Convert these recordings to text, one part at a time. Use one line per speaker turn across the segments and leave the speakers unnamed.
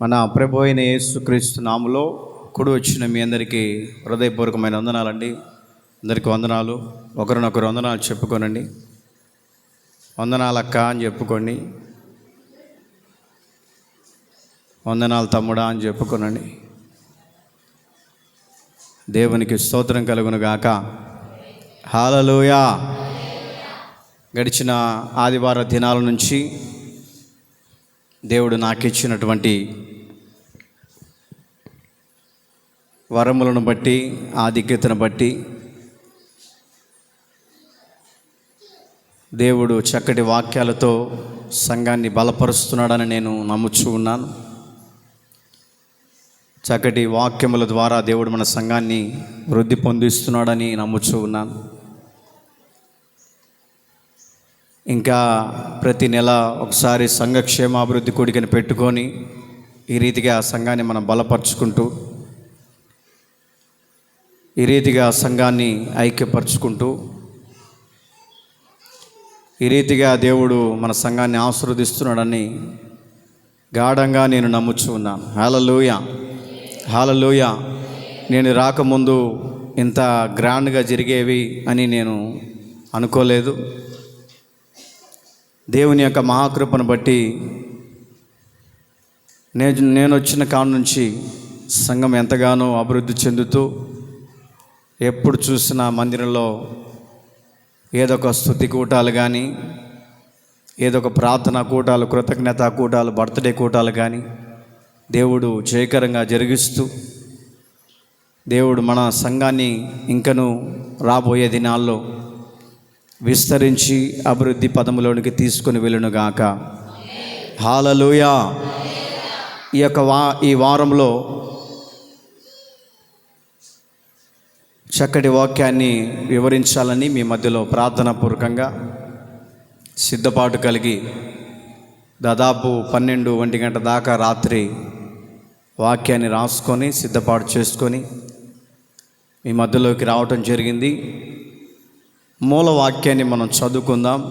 మన ప్రభు అయిన యేసుక్రీస్తు నామములో కూడి వచ్చిన మీ అందరికీ హృదయపూర్వకమైన వందనాలండి. అందరికీ వందనాలు. ఒకరినొకరు వందనాలు చెప్పుకోనండి. వందనాలక్క అని చెప్పుకోండి. వందనాలు తమ్ముడా అని చెప్పుకోనండి. దేవునికి స్తోత్రం కలుగును గాక. హల్లెలూయా. గడిచిన ఆదివార దినాల నుంచి దేవుడు నాకు ఇచ్చినటువంటి వరములను బట్టి, ఆధిక్యతను బట్టి దేవుడు చక్కటి వాక్యాలతో సంఘాన్ని బలపరుస్తున్నాడని నేను నమ్ముచూ ఉన్నాను. చక్కటి వాక్యముల ద్వారా దేవుడు మన సంఘాన్ని వృద్ధి పొందిస్తున్నాడని నమ్ముచూ ఉన్నాను. ఇంకా ప్రతి నెల ఒకసారి సంఘ క్షేమాభివృద్ధి కూడికని పెట్టుకొని ఈ రీతిగా సంఘాన్ని మనం బలపరుచుకుంటూ, ఈ రీతిగా సంఘాన్ని ఐక్యపరుచుకుంటూ, ఈ రీతిగా దేవుడు మన సంఘాన్ని ఆశీర్వదిస్తున్నాడని గాఢంగా నేను నమ్ముచూ ఉన్నాను. హల్లెలూయా, హల్లెలూయా. నేను రాకముందు ఇంత గ్రాండ్గా జరిగేవి అని నేను అనుకోలేదు. దేవుని యొక్క మహాకృపను బట్టి నేను వచ్చిన కాడ నుంచి సంఘం ఎంతగానో అభివృద్ధి చెందుతూ, ఎప్పుడు చూసినా మందిరంలో ఏదో ఒక స్తుతి కూటాలు కానీ, ఏదో ఒక ప్రార్థనా కూటాలు, కృతజ్ఞతా కూటాలు, బర్త్డే కూటాలు కానీ దేవుడు జయకరంగా జరిగిస్తూ, దేవుడు మన సంఘాన్ని ఇంకను రాబోయే దినాల్లో విస్తరించి అభివృద్ధి పదములోనికి తీసుకొని వెళ్ళునుగాక. హల్లెలూయా. ఈ వారంలో చక్కటి వాక్యాన్ని వివరించాలని మీ మధ్యలో ప్రార్థనాపూర్వకంగా సిద్ధపాటు కలిగి దాదాపు 12 గంటల దాకా రాత్రి వాక్యాన్ని రాసుకొని సిద్ధపాటు చేసుకొని మీ మధ్యలోకి రావటం జరిగింది. మూల వాక్యాన్ని మనం చదువుకుందాం.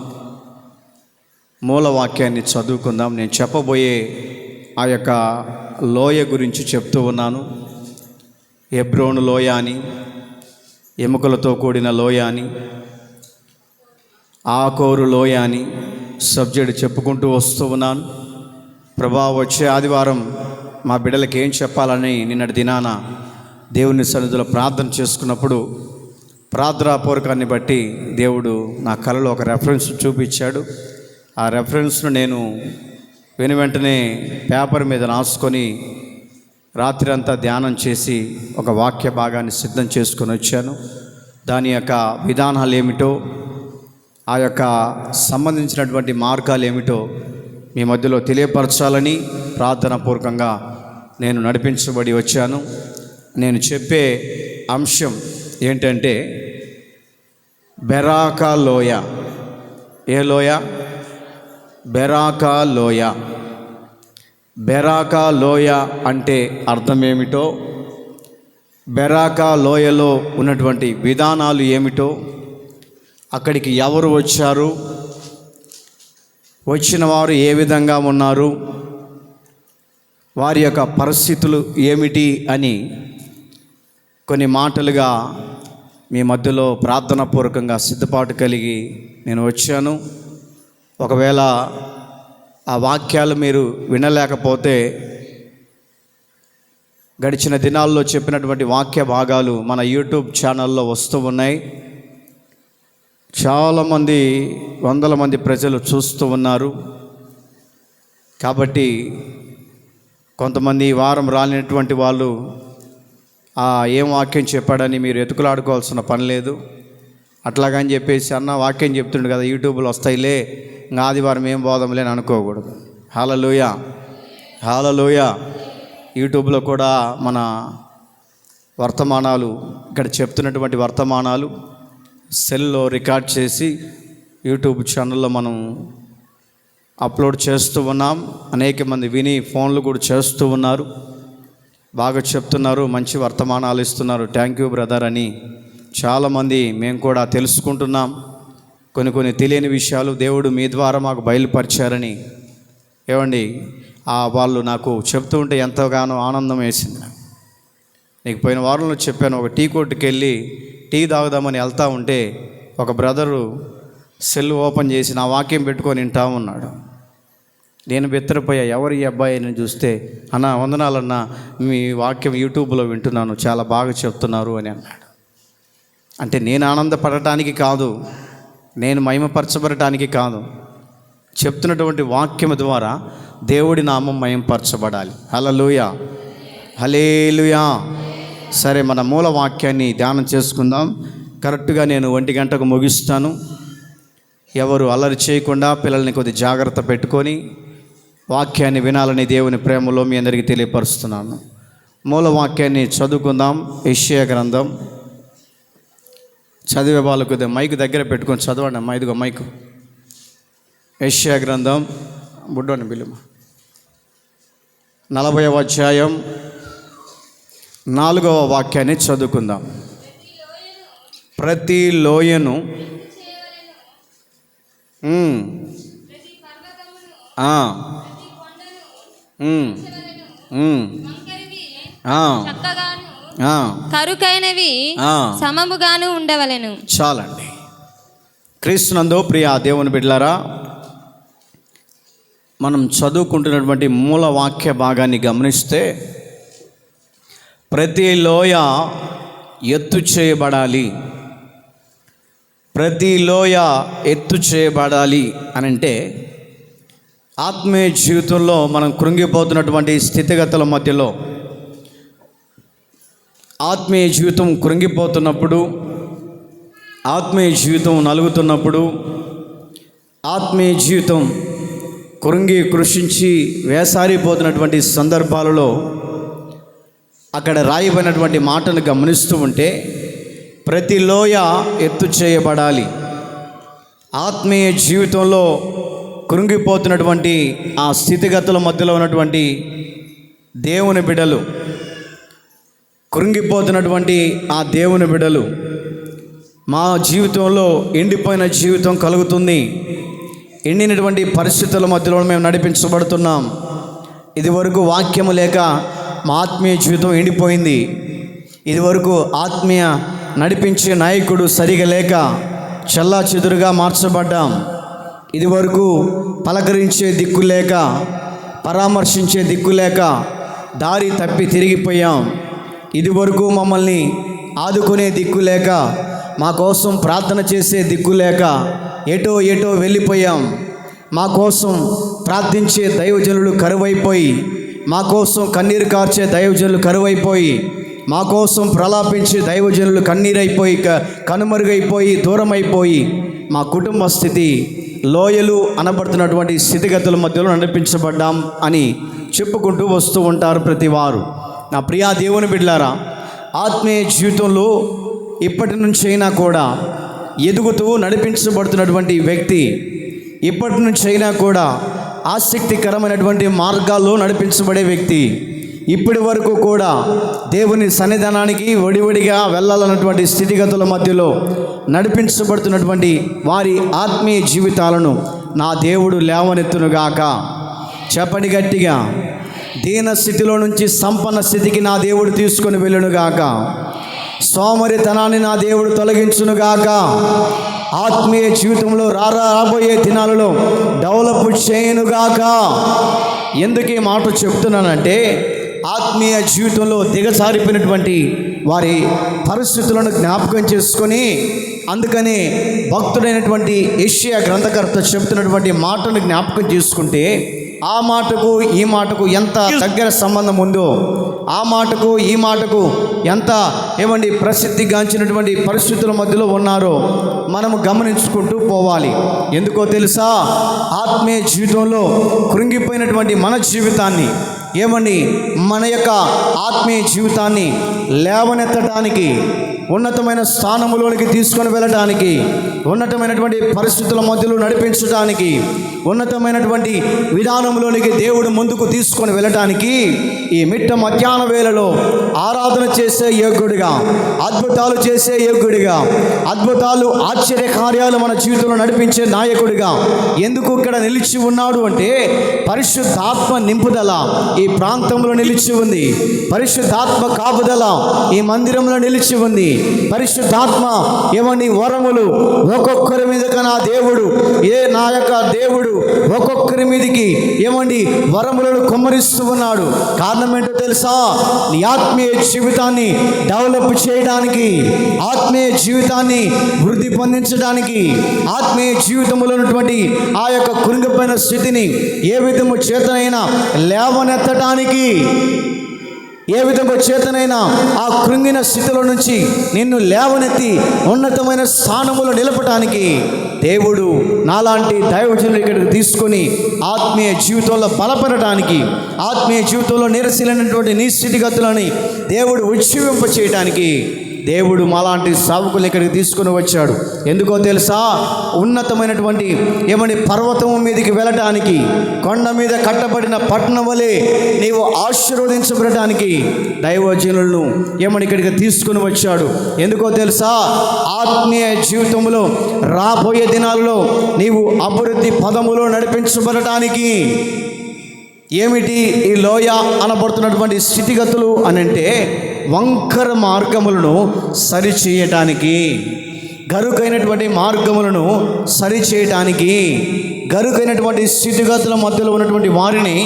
నేను చెప్పబోయే ఆ యొక్క లోయ గురించి చెప్తూ ఉన్నాను. హెబ్రోను లోయ అని, ఎముకలతో కూడిన లోయ అని, ఆకోరు లోయ అని సబ్జెక్ట్ చెప్పుకుంటూ వస్తూ ఉన్నాను. ప్రభా, వచ్చే ఆదివారం మా బిడ్డలకి ఏం చెప్పాలని నిన్నటి దినాన దేవుని సన్నిధిలో ప్రార్థన చేసుకున్నప్పుడు ప్రార్థనాపూర్వకాన్ని బట్టి దేవుడు నా కలలో ఒక రెఫరెన్స్ చూపించాడు. ఆ రెఫరెన్స్ను నేను వెంటనే పేపర్ మీద రాసుకొని రాత్రి అంతా ధ్యానం చేసి ఒక వాక్య భాగాన్ని సిద్ధం చేసుకొని వచ్చాను. దాని యొక్క విధానాలు ఏమిటో, ఆ యొక్క సంబంధించినటువంటి మార్గాలు ఏమిటో మీ మధ్యలో తెలియపరచాలని ప్రార్థనాపూర్వకంగా నేను నడిపించబడి వచ్చాను. నేను చెప్పే అంశం ఏంటంటే బెరాకా లోయ. ఏ లోయ? బెరాకా లోయ. బెరాకా లోయ అంటే అర్థం ఏమిటో, బెరాకా లోయలో ఉన్నటువంటి విధానాలు ఏమిటో, అక్కడికి ఎవరు వచ్చారు, వచ్చిన వారు ఏ విధంగా ఉన్నారు, వారి యొక్క పరిస్థితులు ఏమిటి అని కొన్ని మాటలుగా మీ మధ్యలో ప్రార్థనాపూర్వకంగా సిద్ధపాటు కలిగి నేను వచ్చాను. ఒకవేళ ఆ వాక్యాలు మీరు వినలేకపోతే గడిచిన దినాల్లో చెప్పినటువంటి వాక్య భాగాలు మన యూట్యూబ్ ఛానల్లో వస్తూ ఉన్నాయి. చాలామంది, వందల మంది ప్రజలు చూస్తూ ఉన్నారు. కాబట్టి కొంతమంది ఈ వారం రాలినటువంటి వాళ్ళు ఏం వాక్యం చెప్పాడని మీరు ఎతుకులాడుకోవాల్సిన పని లేదు. అట్లాగని చెప్పేసి అన్న వాక్యం చెప్తుండు కదా, యూట్యూబ్లో వస్తాయిలే, ఇంకా ఆదివారం ఏం బోధంలే అని అనుకోకూడదు. హల్లెలూయా, హల్లెలూయా. యూట్యూబ్లో కూడా మన వర్తమానాలు, ఇక్కడ చెప్తున్నటువంటి వర్తమానాలు సెల్లో రికార్డ్ చేసి యూట్యూబ్ ఛానల్లో మనం అప్లోడ్ చేస్తూ ఉన్నాం. అనేక మంది విని ఫోన్లు కూడా చేస్తూ ఉన్నారు. బాగా చెప్తున్నారు, మంచి వర్తమానాలు ఇస్తున్నారు, థ్యాంక్ యూ బ్రదర్ అని చాలామంది మేము కూడా తెలుసుకుంటున్నాం. కొన్ని తెలియని విషయాలు దేవుడు మీ ద్వారా మాకు బయలుపరిచారని ఏమండి వాళ్ళు నాకు చెప్తూ ఉంటే ఎంతగానో ఆనందం వేసింది. నీకు పోయిన వారంలో చెప్పాను, ఒక టీ కొట్టుకి వెళ్ళి టీ తాగుదామని వెళ్తూ ఉంటే ఒక బ్రదరు సెల్ ఓపెన్ చేసి నా వాక్యం పెట్టుకొని వింటా ఉన్నాడు. నేను బెత్తరపోయా, ఎవరు ఈ అబ్బాయి అని చూస్తే, అన్న వందనాలన్నా, మీ వాక్యం యూట్యూబ్లో వింటున్నాను, చాలా బాగా చెప్తున్నారు అని అన్నాడు. అంటే నేను ఆనందపడటానికి కాదు, నేను మహిమపరచబడటానికి కాదు, చెప్తున్నటువంటి వాక్యం ద్వారా దేవుడి నామం మహిమపరచబడాలి. హల్లెలూయా, హల్లెలూయా. సరే, మన మూల వాక్యాన్ని ధ్యానం చేసుకుందాం. కరెక్ట్గా నేను 1 గంటకు ముగిస్తాను. ఎవరు అల్లరి చేయకుండా పిల్లల్ని కొద్ది జాగ్రత్త పెట్టుకొని వాక్యాన్ని వినాలని దేవుని ప్రేమలో మీ అందరికీ తెలియపరుస్తున్నాను. మూల వాక్యాన్ని చదువుకుందాం. యెషయా గ్రంథం. చదివే వాళ్ళు కొద్దిగా మైకు దగ్గర పెట్టుకొని చదవండి అమ్మా. ఇదిగో మైకు. యెషయా గ్రంథం, బుడ్డోని బిల్లుమ, 40వ అధ్యాయం 4వ వాక్యాన్ని చదువుకుందాం. ప్రతి లోయను
కరుకైనవి సమముగాను ఉండవలెను.
చాలండి. క్రీస్తునందు ప్రియ దేవుని బిడ్డలారా, మనం చదువుకుంటున్నటువంటి మూల వాక్య భాగాన్ని గమనిస్తే, ప్రతి లోయ ఎత్తు చేయబడాలి, ప్రతి లోయ ఎత్తు చేయబడాలి అనంటే, ఆత్మీయ జీవితంలో మనం కృంగిపోతున్నటువంటి స్థితిగతుల మధ్యలో, ఆత్మీయ జీవితం కృంగిపోతున్నప్పుడు, ఆత్మీయ జీవితం నలుగుతున్నప్పుడు, ఆత్మీయ జీవితం కృషించి వేసారిపోతున్నటువంటి సందర్భాలలో అక్కడ రాయబడినటువంటి మాటను గమనిస్తూ ఉంటే, ప్రతి లోయ ఎత్తు చేయబడాలి. ఆత్మీయ జీవితంలో కృంగిపోతున్నటువంటి ఆ స్థితిగతుల మధ్యలో ఉన్నటువంటి దేవుని బిడ్డలు, కృంగిపోతున్నటువంటి ఆ దేవుని బిడ్డలు, మా జీవితంలో ఎండిపోయిన జీవితం కలుగుతుంది, ఎండినటువంటి పరిస్థితుల మధ్యలో మేము నడిపించబడుతున్నాం, ఇదివరకు వాక్యము లేక మా ఆత్మీయ జీవితం ఎండిపోయింది, ఇదివరకు ఆత్మీయ నడిపించే నాయకుడు సరిగా లేక చల్లా చెదురుగా మార్చబడ్డాం, ఇదివరకు పలకరించే దిక్కు లేక, పరామర్శించే దిక్కు లేక దారి తప్పి తిరిగిపోయాం, ఇదివరకు మమ్మల్ని ఆదుకునే దిక్కు లేక, మా కోసం ప్రార్థన చేసే దిక్కు లేక ఎటో వెళ్ళిపోయాం, మా కోసం ప్రార్థించే దైవజనులు కరువైపోయి, మా కోసం కన్నీరు కార్చే దైవజనులు కరువైపోయి, మా కోసం ప్రలాపించే దైవజనులు కన్నీరైపోయి, కనుమరుగైపోయి, దూరమైపోయి, మా కుటుంబ స్థితి లోయలు అనబడుతున్నటువంటి స్థితిగతుల మధ్యలో నడిపించబడ్డాం అని చెప్పుకుంటూ వస్తూ ఉంటారు ప్రతి వారు. నా ప్రియా దేవుని బిడ్డలారా, ఆత్మీయ జీవితంలో ఇప్పటి నుంచైనా కూడా ఎదుగుతూ నడిపించబడుతున్నటువంటి వ్యక్తి, ఇప్పటి నుంచైనా కూడా ఆసక్తికరమైనటువంటి మార్గాల్లో నడిపించబడే వ్యక్తి, ఇప్పటి వరకు కూడా దేవుని సన్నిధానానికి వడివడిగా వెళ్ళాలన్నటువంటి స్థితిగతుల మధ్యలో నడిపించబడుతున్నటువంటి వారి ఆత్మీయ జీవితాలను నా దేవుడు లేవనెత్తునుగాక. చెప్పండి గట్టిగా. దీన స్థితిలో నుంచి సంపన్న స్థితికి నా దేవుడు తీసుకొని వెళ్ళునుగాక. సోమరితనాన్ని నా దేవుడు తొలగించునుగాక. ఆత్మీయ జీవితంలో రాబోయే దినాలలో డెవలప్ చేయనుగాక. ఎందుకు ఈ మాట చెప్తున్నానంటే, ఆత్మీయ జీవితంలో దిగజారిపోయినటువంటి వారి పరిస్థితులను జ్ఞాపకం చేసుకొని, అందుకని భక్తుడైనటువంటి యెషయా గ్రంథకర్త చెప్తున్నటువంటి మాటను జ్ఞాపకం చేసుకుంటే, ఆ మాటకు ఈ మాటకు ఎంత దగ్గర సంబంధం ఉందో, ఆ మాటకు ఈ మాటకు ఎంత ప్రసిద్ధిగాంచినటువంటి పరిస్థితుల మధ్యలో ఉన్నారో మనము గమనించుకుంటూ పోవాలి. ఎందుకో తెలుసా? ఆత్మీయ జీవితంలో కృంగిపోయినటువంటి మన జీవితాన్ని మన యొక్క ఆత్మీయ జీవితాన్ని లేవనెత్తడానికి, ఉన్నతమైన స్థానములోనికి తీసుకొని వెళ్ళటానికి, ఉన్నతమైనటువంటి పరిస్థితుల మధ్యలో నడిపించడానికి, ఉన్నతమైనటువంటి విధానంలోనికి దేవుడు ముందుకు తీసుకొని వెళ్ళటానికి ఈ మిట్ట మధ్యాహ్న వేళలో ఆరాధన చేసే యోగ్యుడిగా, అద్భుతాలు చేసే యోగ్యుడిగా, అద్భుతాలు ఆశ్చర్య కార్యాలు మన జీవితంలో నడిపించే నాయకుడిగా ఎందుకు ఇక్కడ నిలిచి ఉన్నాడు అంటే పరిశుద్ధాత్మ నింపుదల ఈ ప్రాంతంలో నిలిచి ఉంది. పరిశుద్ధాత్మ కాపుదల ఈ మందిరంలో నిలిచి ఉంది. పరిశుద్ధాత్మ ఏమని వరములు ఒక్కొక్కరి మీదకి నా యొక్క దేవుడు ఒక్కొక్కరి మీదకి ఏమండి వరములను కుమ్మరిస్తూ ఉన్నాడు. కారణం ఏంటో తెలుసా? నీ ఆత్మీయ జీవితాన్ని డెవలప్ చేయడానికి, ఆత్మీయ జీవితాన్ని వృద్ధి పొందించడానికి, ఆత్మీయ జీవితంలో ఉన్నటువంటి ఆ యొక్క కృంగిపోయిన స్థితిని ఏ విధము చేతనైనా లేవనెత్తడానికి, ఏ విధంగా చేతనైనా ఆ కృంగిన స్థితిలో నుంచి నిన్ను లేవనెత్తి ఉన్నతమైన స్థానములో నిలపటానికి దేవుడు నాలాంటి దైవజనులు ఇక్కడికి తీసుకొని ఆత్మీయ జీవితంలో బలపడటానికి, ఆత్మీయ జీవితంలో నిరసనటువంటి నీ స్థితిగతులని దేవుడు ఉజ్జీవింప చేయడానికి దేవుడు మాలాంటి సావుకులు ఇక్కడికి తీసుకుని వచ్చాడు. ఎందుకో తెలుసా? ఉన్నతమైనటువంటి ఏమని పర్వతం మీదకి వెళ్ళటానికి, కొండ మీద కట్టబడిన పట్టణం వలె నీవు ఆశీర్వదించబడటానికి దైవజనులను ఏమని ఇక్కడికి తీసుకుని వచ్చాడు. ఎందుకో తెలుసా? ఆత్మీయ జీవితంలో రాబోయే దినాల్లో నీవు అభివృద్ధి పదములో నడిపించబడటానికి. ఏమిటి ఈ లోయ అనబడుతున్నటువంటి స్థితిగతులు అని అంటే వంకర మార్గములను సరిచేయటానికి, గరుకైనటువంటి మార్గములను సరిచేయటానికి, గరుకైనటువంటి స్థితిగతుల మధ్యలో ఉన్నటువంటి వారిని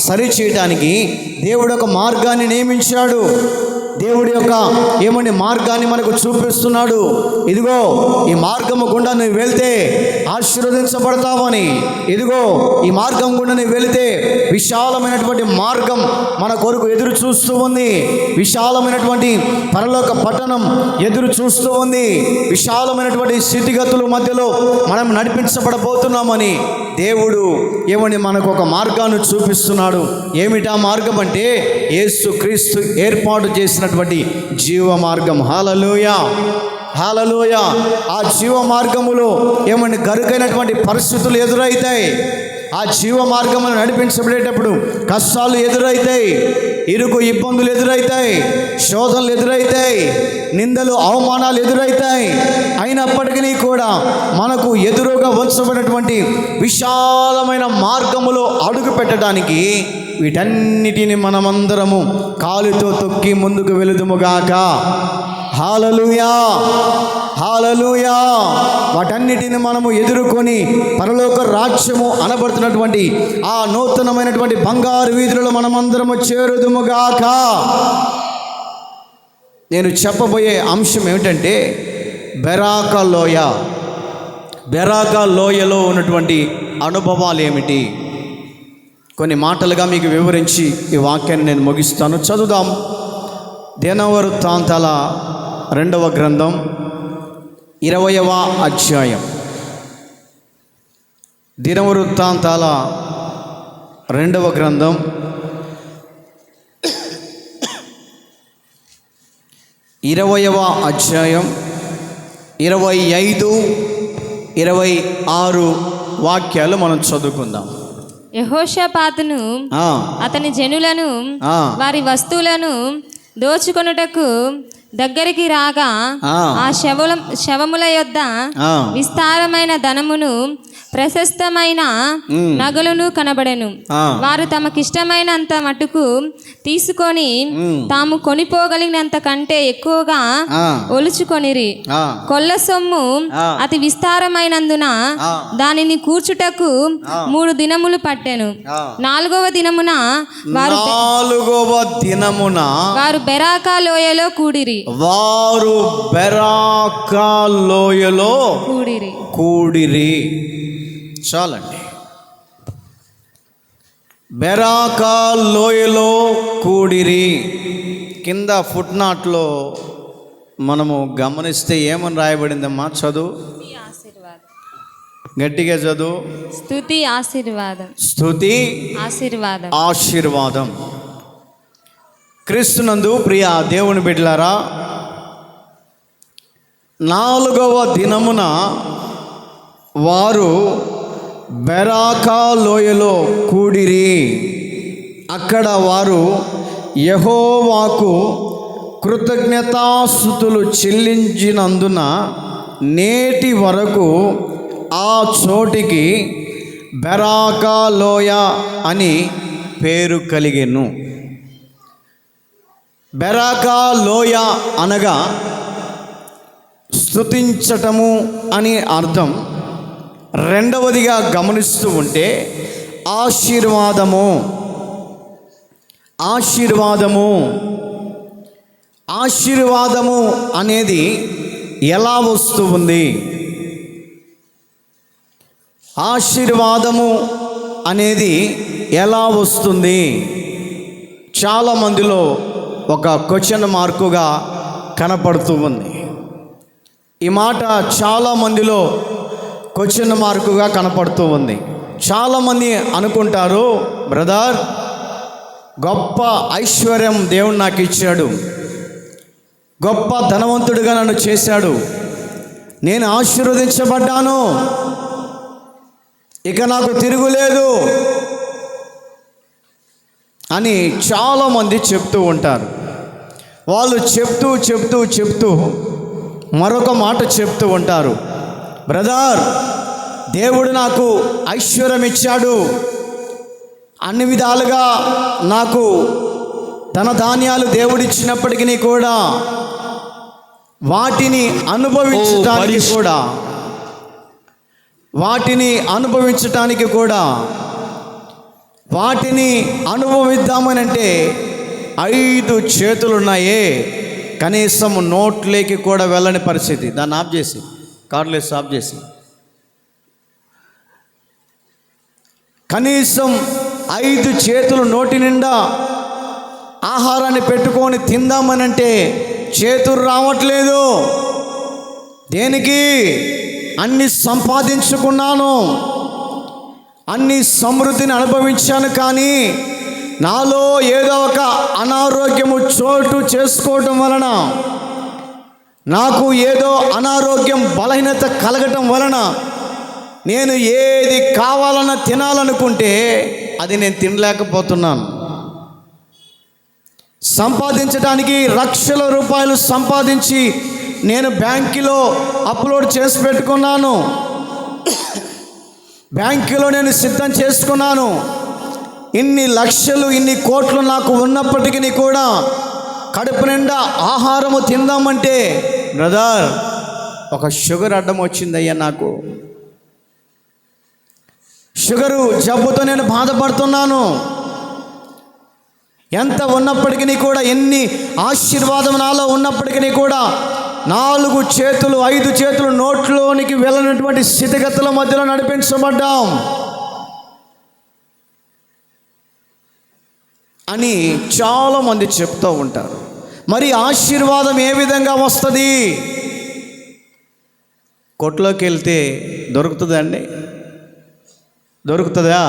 సరిచేయటానికి దేవుడు ఒక మార్గాన్ని నియమించాడు. దేవుడి యొక్క ఏమని మార్గాన్ని మనకు చూపిస్తున్నాడు. ఇదిగో ఈ మార్గము గుండా నువ్వు వెళ్తే ఆశీర్వదించబడతావని, ఇదిగో ఈ మార్గం గుండా నువ్వు వెళితే విశాలమైనటువంటి మార్గం మన కొరకు ఎదురు చూస్తూ ఉంది, విశాలమైనటువంటి పరలోక పట్టణం ఎదురు చూస్తూ ఉంది, విశాలమైనటువంటి స్థితిగతుల మధ్యలో మనం నడిపించబడబోతున్నామని దేవుడు ఏమని మనకు ఒక మార్గాన్ని చూపిస్తున్నాడు. ఏమిటా మార్గం అంటే యేసు క్రీస్తు ఏర్పాటు చేసినటువంటి జీవ మార్గం. హల్లెలూయా, హల్లెలూయా. ఆ జీవ మార్గములో ఏమని గరుకైనటువంటి పరిస్థితులు ఎదురవుతాయి. ఆ జీవ మార్గమును నడిపించబడేటప్పుడు కష్టాలు ఎదురవుతాయి, ఇరుకు ఇబ్బందులు ఎదురవుతాయి, శోధనలు ఎదురవుతాయి, నిందలు అవమానాలు ఎదురవుతాయి. అయినప్పటికీ కూడా మనకు ఎదురుగా ఉంచబడినటువంటి విశాలమైన మార్గములో అడుగు పెట్టడానికి వీటన్నిటిని మనమందరము కాలుతో తొక్కి ముందుకు వెళుదుముగాక. హల్లెలూయా, హల్లెలూయా. వాటన్నిటిని మనము ఎదుర్కొని పరలోక రాజ్యము అనబడుతున్నటువంటి ఆ నూతనమైనటువంటి బంగారు వీధులలో మనమందరము చేరుదుముగాక. నేను చెప్పబోయే అంశం ఏమిటంటే బెరాకా లోయ. బెరాకా లోయలో ఉన్నటువంటి అనుభవాలు ఏమిటి? కొన్ని మాటలుగా మీకు వివరించి ఈ వాక్యాన్ని నేను ముగిస్తాను. చదువుదాం. దినవృత్తాంతాల 2వ గ్రంథం 20వ అధ్యాయం. దినవృత్తాంతాల 2వ గ్రంథం 20వ అధ్యాయం 25, 26 వాక్యాలు మనం చదువుకుందాం.
యెహోషాపాతును అతని జనులను వారి వస్తువులను దోచుకొనుటకు దగ్గరికి రాగా ఆ శవముల యొద్ద విస్తారమైన ధనమును ప్రశస్తమైన నగలును కనబడెను. వారు తమకిష్టమైనంత మటుకు తీసుకొని తాము కొనిపోగలిగినంత కంటే ఎక్కువగా ఒలుచుకొనిరి. కొల్ల సొమ్ము అతి విస్తారమైనందున దానిని కూర్చుటకు 3 దినములు పట్టెను. 4వ దినమున వారు బెరాకా లోయలో కూడిరి.
వారు బెరాకా లోయలో కూడిరి. చాలండి. బెరాకా లోయలో కూడిరి. కింద ఫుట్నాట్లో మనము గమనిస్తే ఏమని రాయబడిందమ్మా? చదువు, గట్టిగా చదువు.
స్తుతి ఆశీర్వాదం,
స్తుతి
ఆశీర్వాదం,
ఆశీర్వాదం. క్రీస్తునందు ప్రియ దేవుని బిడ్డలారా, 4వ దినమున వారు బెరాకా లోయలో కూడిరి. అక్కడ వారు యెహోవాకు కృతజ్ఞతాస్తుతులు చెల్లించినందున నేటి వరకు ఆ చోటికి బెరాకా లోయ అని పేరు కలిగెను. బెరాకా లోయ అనగా స్తుతించటము అని అర్థం. రెండవదిగా గమనిస్తూ ఉంటే ఆశీర్వాదము. ఆశీర్వాదము ఆశీర్వాదము అనేది ఎలా వస్తూ ఉంది? ఆశీర్వాదము అనేది ఎలా వస్తుంది? చాలామందిలో ఒక క్వశ్చన్ మార్కుగా కనపడుతూ ఉంది. ఈ మాట చాలామందిలో క్వశ్చన్ మార్కుగా కనపడుతూ ఉంది. చాలామంది అనుకుంటారు, బ్రదర్, గొప్ప ఐశ్వర్యం దేవుడు నాకు ఇచ్చాడు, గొప్ప ధనవంతుడిగా నన్ను చేశాడు, నేను ఆశీర్వదించబడ్డాను, ఇక నాకు తిరుగులేదు అని చాలామంది చెప్తూ ఉంటారు. వాళ్ళు చెప్తూ మరొక మాట చెప్తూ ఉంటారు, బ్రదర్, దేవుడు నాకు ఐశ్వర్యం ఇచ్చాడు, అన్ని విధాలుగా నాకు ధన ధాన్యాలు దేవుడిచ్చినప్పటికీ కూడా వాటిని అనుభవించటానికి కూడా వాటిని అనుభవిద్దామనంటే 5 చేతులున్నాయే, కనీసం నోట్లోకి కూడా వెళ్ళని పరిస్థితి. దాన్ని ఆఫ్ చేసి, కార్లెస్ ఆఫ్ చేసి, కనీసం 5 చేతులు నోటి నిండా ఆహారాన్ని పెట్టుకొని తిందామనంటే చేతులు రావట్లేదు. దేనికి? అన్ని సంపాదించుకున్నాను, అన్ని సమృద్ధిని అనుభవించాను, కానీ నాలో ఏదో ఒక అనారోగ్యము చోటు చేసుకోవటం వలన, నాకు ఏదో అనారోగ్యం బలహీనత కలగటం వలన నేను ఏది కావాలన్నా తినాలనుకుంటే అది నేను తినలేకపోతున్నాను. సంపాదించడానికి లక్షల రూపాయలు సంపాదించి నేను బ్యాంకులో అప్లోడ్ చేసి పెట్టుకున్నాను, బ్యాంకులో నేను సిద్ధం చేసుకున్నాను. ఇన్ని లక్షలు, ఇన్ని కోట్లు నాకు ఉన్నప్పటికీ కూడా కడుపు నిండా ఆహారము తిందామంటే, బ్రదర్, ఒక షుగర్ అడ్డం వచ్చిందయ్యా, నాకు షుగరు జబ్బుతో నేను బాధపడుతున్నాను. ఎంత ఉన్నప్పటికీ కూడా, ఎన్ని ఆశీర్వాదం నాలో ఉన్నప్పటికీ కూడా 4 చేతులు 5 చేతులు నోట్లోనికి వెళ్ళినటువంటి స్థితిగతుల మధ్యలో నడిపించబడ్డాం అని చాలామంది చెప్తూ ఉంటారు. మరి ఆశీర్వాదం ఏ విధంగా వస్తుంది? కొట్లోకి వెళ్తే దొరుకుతుందా అండి? దొరుకుతుందా?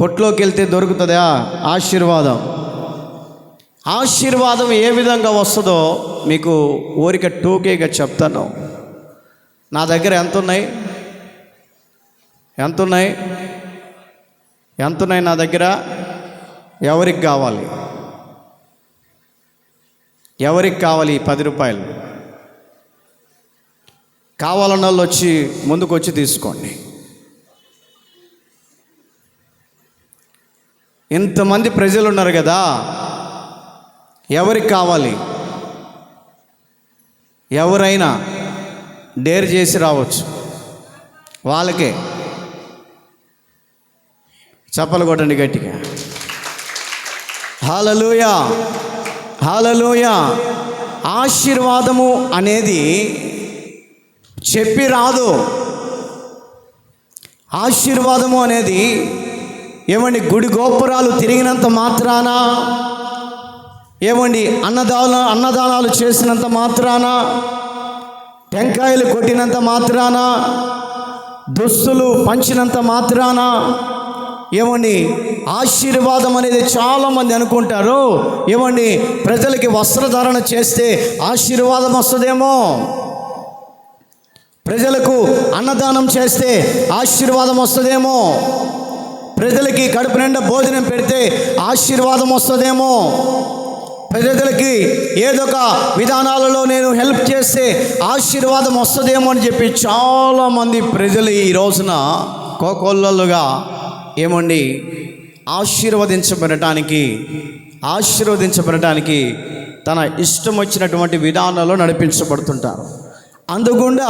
కొట్లోకి వెళ్తే దొరుకుతుందా ఆశీర్వాదం? ఆశీర్వాదం ఏ విధంగా వస్తుందో మీకు ఊరిక టూకేగా చెప్తాను. నా దగ్గర ఎంతున్నాయి నా దగ్గర? ఎవరికి కావాలి? 10 రూపాయలు కావాలన్న వాళ్ళు వచ్చి ముందుకు వచ్చి తీసుకోండి. ఇంతమంది ప్రజలు ఉన్నారు కదా, ఎవరికి కావాలి? ఎవరైనా డేర్ చేసి రావచ్చు, వాళ్ళకే చప్పలు కొట్టండి గట్టిగా. హల్లెలూయా, హల్లెలూయా. ఆశీర్వాదము అనేది చెప్పి రాదు. ఆశీర్వాదము అనేది ఏమండి, గుడి గోపురాలు తిరిగినంత మాత్రాన, ఏమండి అన్నదానాలు చేసినంత మాత్రాన, టెంకాయలు కొట్టినంత మాత్రాన, దుస్తులు పంచినంత మాత్రాన, ఏమండి ఆశీర్వాదం అనేది చాలామంది అనుకుంటారు, ఏమండి ప్రజలకి వస్త్రధారణ చేస్తే ఆశీర్వాదం వస్తుందేమో. ప్రజలకు అన్నదానం చేస్తే ఆశీర్వాదం వస్తుందేమో, ప్రజలకి కడుపు నిండా భోజనం పెడితే ఆశీర్వాదం వస్తుందేమో, ప్రజలకి ఏదో ఒక విధానాలలో నేను హెల్ప్ చేస్తే ఆశీర్వాదం వస్తుందేమో అని చెప్పి చాలామంది ప్రజలు ఈ రోజున కోకొల్లలుగా ఏమండి ఆశీర్వదించబడటానికి తన ఇష్టం వచ్చినటువంటి విధానాల్లో నడిపించబడుతుంటారు. అందుగుండా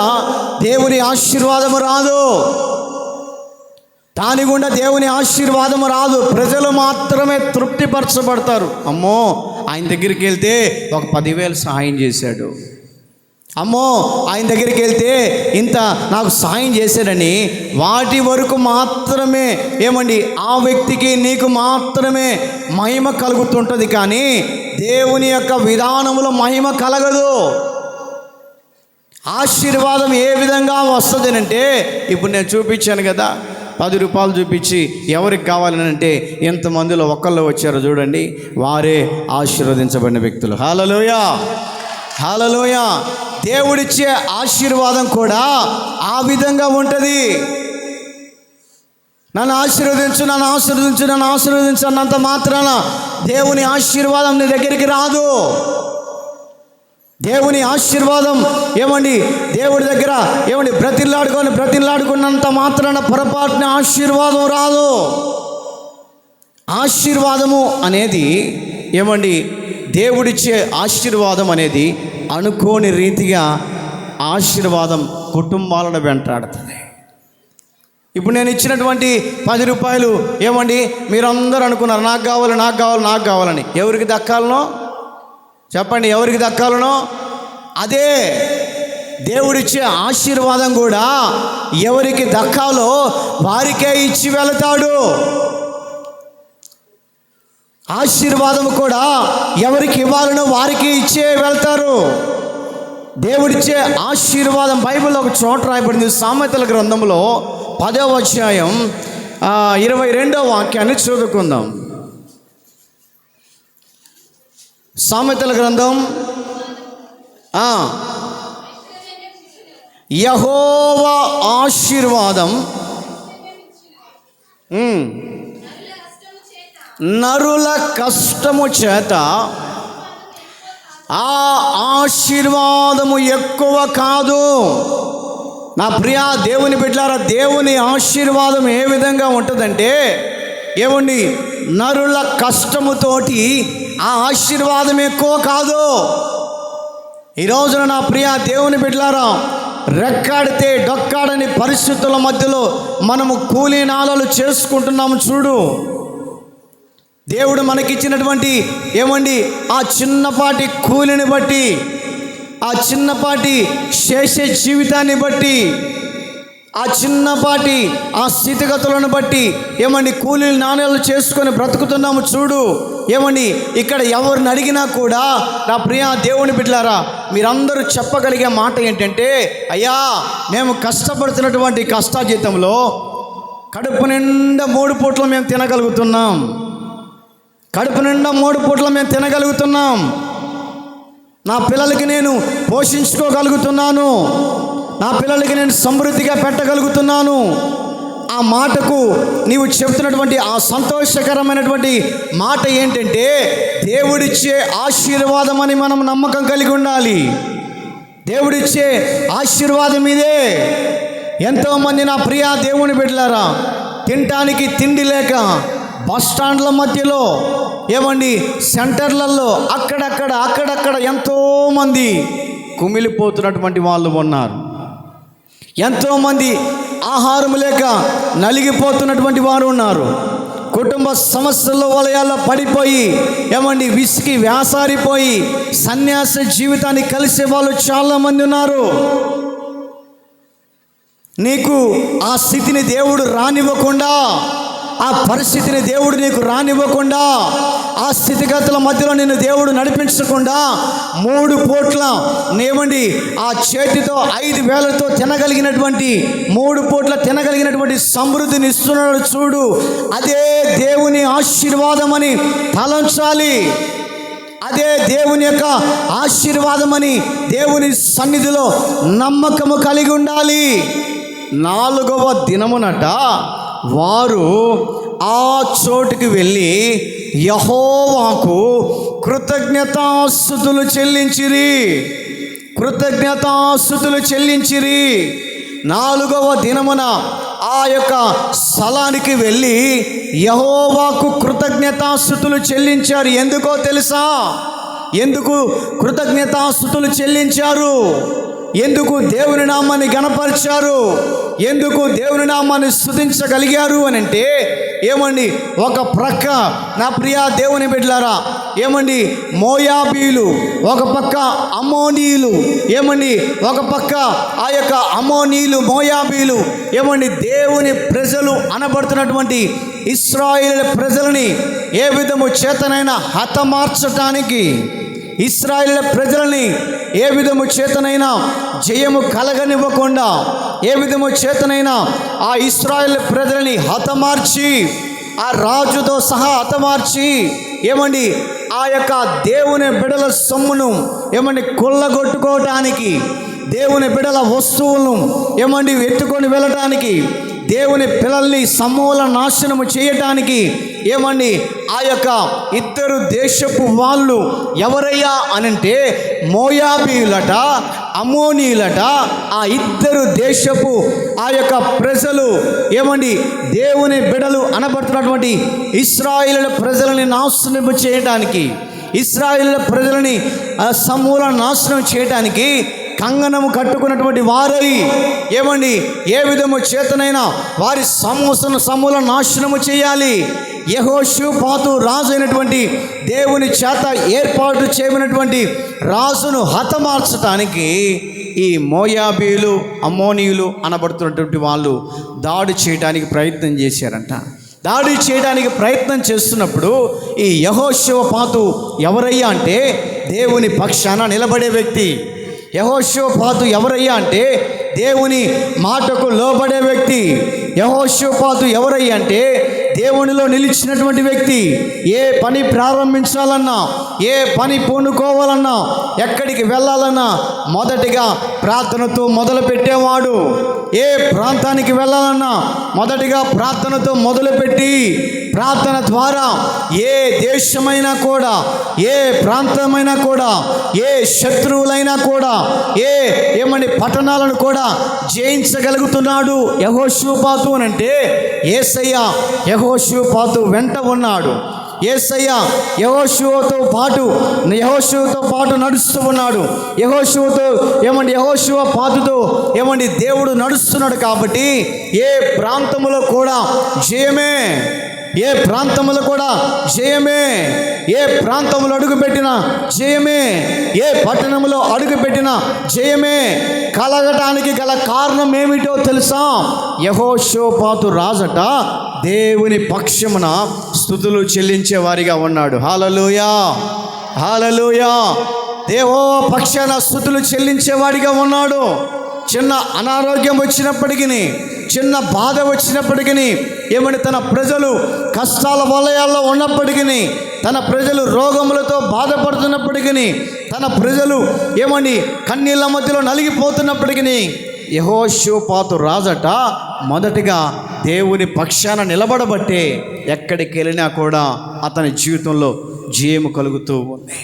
దేవుని ఆశీర్వాదము రాదు, దాని గుండా దేవుని ఆశీర్వాదము రాదు. ప్రజలు మాత్రమే తృప్తిపరచబడతారు. అమ్మో ఆయన దగ్గరికి వెళ్తే ఒక 10,000 సహాయం చేశాడు, అమ్మో ఆయన దగ్గరికి వెళ్తే ఇంత నాకు సహాయం చేశాడని వాటి వరకు మాత్రమే ఏమండి ఆ వ్యక్తికి నీకు మాత్రమే మహిమ కలుగుతుంటుంది, కానీ దేవుని యొక్క విధానములో మహిమ కలగదు. ఆశీర్వాదం ఏ విధంగా వస్తుంది అంటే, ఇప్పుడు నేను చూపించాను కదా, 10 రూపాయలు చూపించి ఎవరికి కావాలని అంటే ఎంతమందిలో ఒకళ్ళు వచ్చారో చూడండి, వారే ఆశీర్వదించబడిన వ్యక్తులు. హల్లెలూయా, హల్లెలూయా. దేవుడిచ్చే ఆశీర్వాదం కూడా ఆ విధంగా ఉంటుంది. నన్ను ఆశీర్వదించు, నన్ను ఆశీర్వదించు, నన్ను ఆశీర్వదించు అన్నంత మాత్రాన దేవుని ఆశీర్వాదం నీ దగ్గరికి రాదు. దేవుని ఆశీర్వాదం ఏమండి దేవుడి దగ్గర ఏమండి బ్రతిలాడుకున్నంత మాత్రాన పొరపాటున ఆశీర్వాదం రాదు. ఆశీర్వాదము అనేది ఏమండి దేవుడిచ్చే ఆశీర్వాదం అనేది అనుకోని రీతిగా ఆశీర్వాదం కుటుంబాలను వెంటాడుతుంది. ఇప్పుడు నేను ఇచ్చినటువంటి 10 రూపాయలు ఏమండి మీరందరూ అనుకున్నారు నాకు కావాలని. ఎవరికి దక్కాలనో చెప్పండి, ఎవరికి దక్కాలనో? అదే దేవుడిచ్చే ఆశీర్వాదం కూడా ఎవరికి దక్కాలో వారికే ఇచ్చి వెళతాడు. ఆశీర్వాదం కూడా ఎవరికి ఇవ్వాలనో వారికి ఇచ్చే వెళ్తారు. దేవుడిచ్చే ఆశీర్వాదం బైబిల్లో ఒక చోట రాయబడింది. సామెతల గ్రంథంలో 10వ అధ్యాయం 22వ వాక్యాన్ని చదువుకుందాం. సామెతల గ్రంథం యెహోవా ఆశీర్వాదం నరుల కష్టము చేత ఆ ఆశీర్వాదము ఎక్కువ కాదు. నా ప్రియ దేవుని బిడ్డలారా, దేవుని ఆశీర్వాదం ఏ విధంగా ఉంటుందంటే ఏమండి నరుల కష్టముతోటి ఆ ఆశీర్వాదం ఎక్కువ కాదు. ఈ రోజున నా ప్రియ దేవుని బిడ్డలారా, రెక్కాడితే డొక్కాడని పరిస్థితుల మధ్యలో మనము కూలీ నాళాలు చేసుకుంటున్నాము. చూడు, దేవుడు మనకిచ్చినటువంటి ఏమండి ఆ చిన్నపాటి కూలిని బట్టి, ఆ చిన్నపాటి చేసే జీవితాన్ని బట్టి, ఆ చిన్నపాటి ఆ స్థితిగతులను బట్టి ఏమండి కూలీలు నాణ్యాలు చేసుకొని బ్రతుకుతున్నాము. చూడు ఏమండి ఇక్కడ ఎవరిని అడిగినా కూడా నా ప్రియ దేవుని బిడ్డలారా, మీరందరూ చెప్పగలిగే మాట ఏంటంటే, అయ్యా మేము కష్టపడుతున్నటువంటి కష్టాజీతంలో కడుపు నిండా 3 పూట్ల మేము తినగలుగుతున్నాం. కడుపు నిండా 3 పూట్ల మేము తినగలుగుతున్నాం. నా పిల్లలకి నేను పోషించుకోగలుగుతున్నాను. నా పిల్లలకి నేను సమృద్ధిగా పెట్టగలుగుతున్నాను. ఆ మాటకు నీవు చెబుతున్నటువంటి ఆ సంతోషకరమైనటువంటి మాట ఏంటంటే దేవుడిచ్చే ఆశీర్వాదం అని మనం నమ్మకం కలిగి ఉండాలి. దేవుడిచ్చే ఆశీర్వాదం ఇదే. ఎంతోమంది నా ప్రియ దేవుని బిడ్డలారా, తినటానికి తిండి లేక బస్ స్టాండ్ల మధ్యలో ఏమండి సెంటర్లలో అక్కడక్కడ ఎంతోమంది కుమిలిపోతున్నటువంటి వాళ్ళు ఉన్నారు. ఎంతోమంది ఆహారం లేక నలిగిపోతున్నటువంటి వారు ఉన్నారు. కుటుంబ సమస్యల్లో వలయాల్లో పడిపోయి ఏమండి విసికి వ్యాసారిపోయి సన్యాస జీవితాన్ని కలిసే వాళ్ళు చాలామంది ఉన్నారు. నీకు ఆ స్థితిని దేవుడు రానివ్వకుండా, ఆ పరిస్థితిని దేవుడు నీకు రానివ్వకుండా, ఆ స్థితిగతుల మధ్యలో నిన్ను దేవుడు నడిపించకుండా 3 పూట్ల ఏమండి ఆ చేతితో 5 వేలతో తినగలిగినటువంటి 3 పూట్ల తినగలిగినటువంటి సమృద్ధిని ఇస్తున్నాడు. చూడు, అదే దేవుని ఆశీర్వాదం అని తలంచాలి. అదే దేవుని యొక్క ఆశీర్వాదమని దేవుని సన్నిధిలో నమ్మకము కలిగి ఉండాలి. 4వ దినమునట వారు ఆ చోటుకి వెళ్ళి యెహోవాకు కృతజ్ఞతాస్తుతులు చెల్లించిరి. 4వ దినమున ఆ యొక్క స్థలానికి వెళ్ళి యెహోవాకు కృతజ్ఞతాస్తుతులు చెల్లించారు. ఎందుకో తెలుసా? ఎందుకు కృతజ్ఞతాస్తుతులు చెల్లించారు? ఎందుకు దేవుని నామాన్ని గణపరిచారు? ఎందుకు దేవుని నామాన్ని స్తుతించగలిగారు అని అంటే ఏమండి, ఒక ప్రక్క నా ప్రియ దేవుని బిడ్డలారా, ఏమండి మోయాబీలు, ఒక పక్క అమ్మోనీయులు, ఏమండి ఒక పక్క ఆ యొక్క అమ్మోనీయులు మోయాబీలు, ఏమండి దేవుని ప్రజలు అనబడుతున్నటువంటి ఇశ్రాయేలు ప్రజలని ఏ విధము చేతనైనా హతమార్చటానికి, ఇశ్రాయేలు ప్రజలని ఏ విధము చేతనైనా జయము కలగనివ్వకుండా, ఏ విధము చేతనైనా ఆ ఇశ్రాయేలు ప్రజలని హతమార్చి, ఆ రాజుతో సహా హతమార్చి, ఏమండి ఆ యొక్క దేవుని బిడల సొమ్మును ఏమండి కొల్లగొట్టుకోవటానికి, దేవుని బిడల వస్తువులను ఏమండి ఎత్తుకొని వెళ్ళటానికి, దేవుని పిల్లల్ని సమూల నాశనము చేయటానికి, ఏమండి ఆ యొక్క ఇద్దరు దేశపు వాళ్ళు ఎవరయ్యా అనంటే మోయాబీలట, అమ్మోనీయులట. ఆ ఇద్దరు దేశపు ఆ యొక్క ప్రజలు ఏమండి దేవుని బిడలు అనబడుతున్నటువంటి ఇశ్రాయేలు ప్రజలని నాశనము చేయటానికి, ఇశ్రాయేలు ప్రజలని సమూల నాశనం చేయటానికి కంగనము కట్టుకున్నటువంటి వారై ఏమండి ఏ విధము చేతనైనా వారి సమూల నాశనము చేయాలి. యెహోషాపాతు రాజు అయినటువంటి దేవుని చేత ఏర్పాటు చేయబడినటువంటి రాజును హతమార్చడానికి ఈ మోయాబీలు అమ్మోనీయులు అనబడుతున్నటువంటి వాళ్ళు దాడి చేయడానికి ప్రయత్నం చేశారంట. దాడి చేయడానికి ప్రయత్నం చేస్తున్నప్పుడు ఈ యెహోషాపాతు ఎవరయ్యా అంటే దేవుని పక్షాన నిలబడే వ్యక్తి. యెహోషాపాతు ఎవరయ్యా అంటే దేవుని మాటకు లోబడే వ్యక్తి. యెహోషాపాతు ఎవరయ్యా అంటే దేవునిలో నిలిచినటువంటి వ్యక్తి. ఏ పని ప్రారంభించాలన్నా, ఏ పని పూనుకోవాలన్నా, ఎక్కడికి వెళ్ళాలన్నా మొదటిగా ప్రార్థనతో మొదలు పెట్టేవాడు. ఏ ప్రాంతానికి వెళ్ళాలన్నా మొదటిగా ప్రార్థనతో మొదలుపెట్టి ప్రార్థన ద్వారా ఏ దేశమైనా కూడా, ఏ ప్రాంతమైనా కూడా, ఏ శత్రువులైనా కూడా, ఏమని పట్టణాలను కూడా జయించగలుగుతున్నాడు యెహోషాపాతు అని అంటే యేసయ్య యెహోషాపాతు వెంట ఉన్నాడు. యేసయ్య యెహోషువతో పాటు నడుస్తూ ఉన్నాడు. యెహోషాపాతుతో దేవుడు నడుస్తున్నాడు. కాబట్టి ఏ ప్రాంతములో కూడా జయమే, ఏ ప్రాంతములో కూడా జయమే, ఏ ప్రాంతంలో అడుగుపెట్టినా జయమే, ఏ పట్టణంలో అడుగుపెట్టినా జయమే. కలగటానికి గల కారణం ఏమిటో తెలుసా? యెహోషాపాతు రాజట దేవుని పక్షమున స్తుతులు చెల్లించే వారిగా ఉన్నాడు. హల్లెలూయా, హల్లెలూయా. దేవో పక్షాన స్తుతులు చెల్లించేవాడిగా ఉన్నాడు. చిన్న అనారోగ్యం వచ్చినప్పటికీ, చిన్న బాధ వచ్చినప్పటికీ, ఏమని తన ప్రజలు కష్టాల వలయాల్లో ఉన్నప్పటికీ, తన ప్రజలు రోగములతో బాధపడుతున్నప్పటికీ, తన ప్రజలు ఏమని కన్నీళ్ళ మధ్యలో నలిగిపోతున్నప్పటికీ యెహోషాపాతు రాజట మొదటిగా దేవుని పక్షాన నిలబడబట్టే ఎక్కడికి వెళ్ళినా కూడా అతని జీవితంలో జయము కలుగుతూ ఉంది.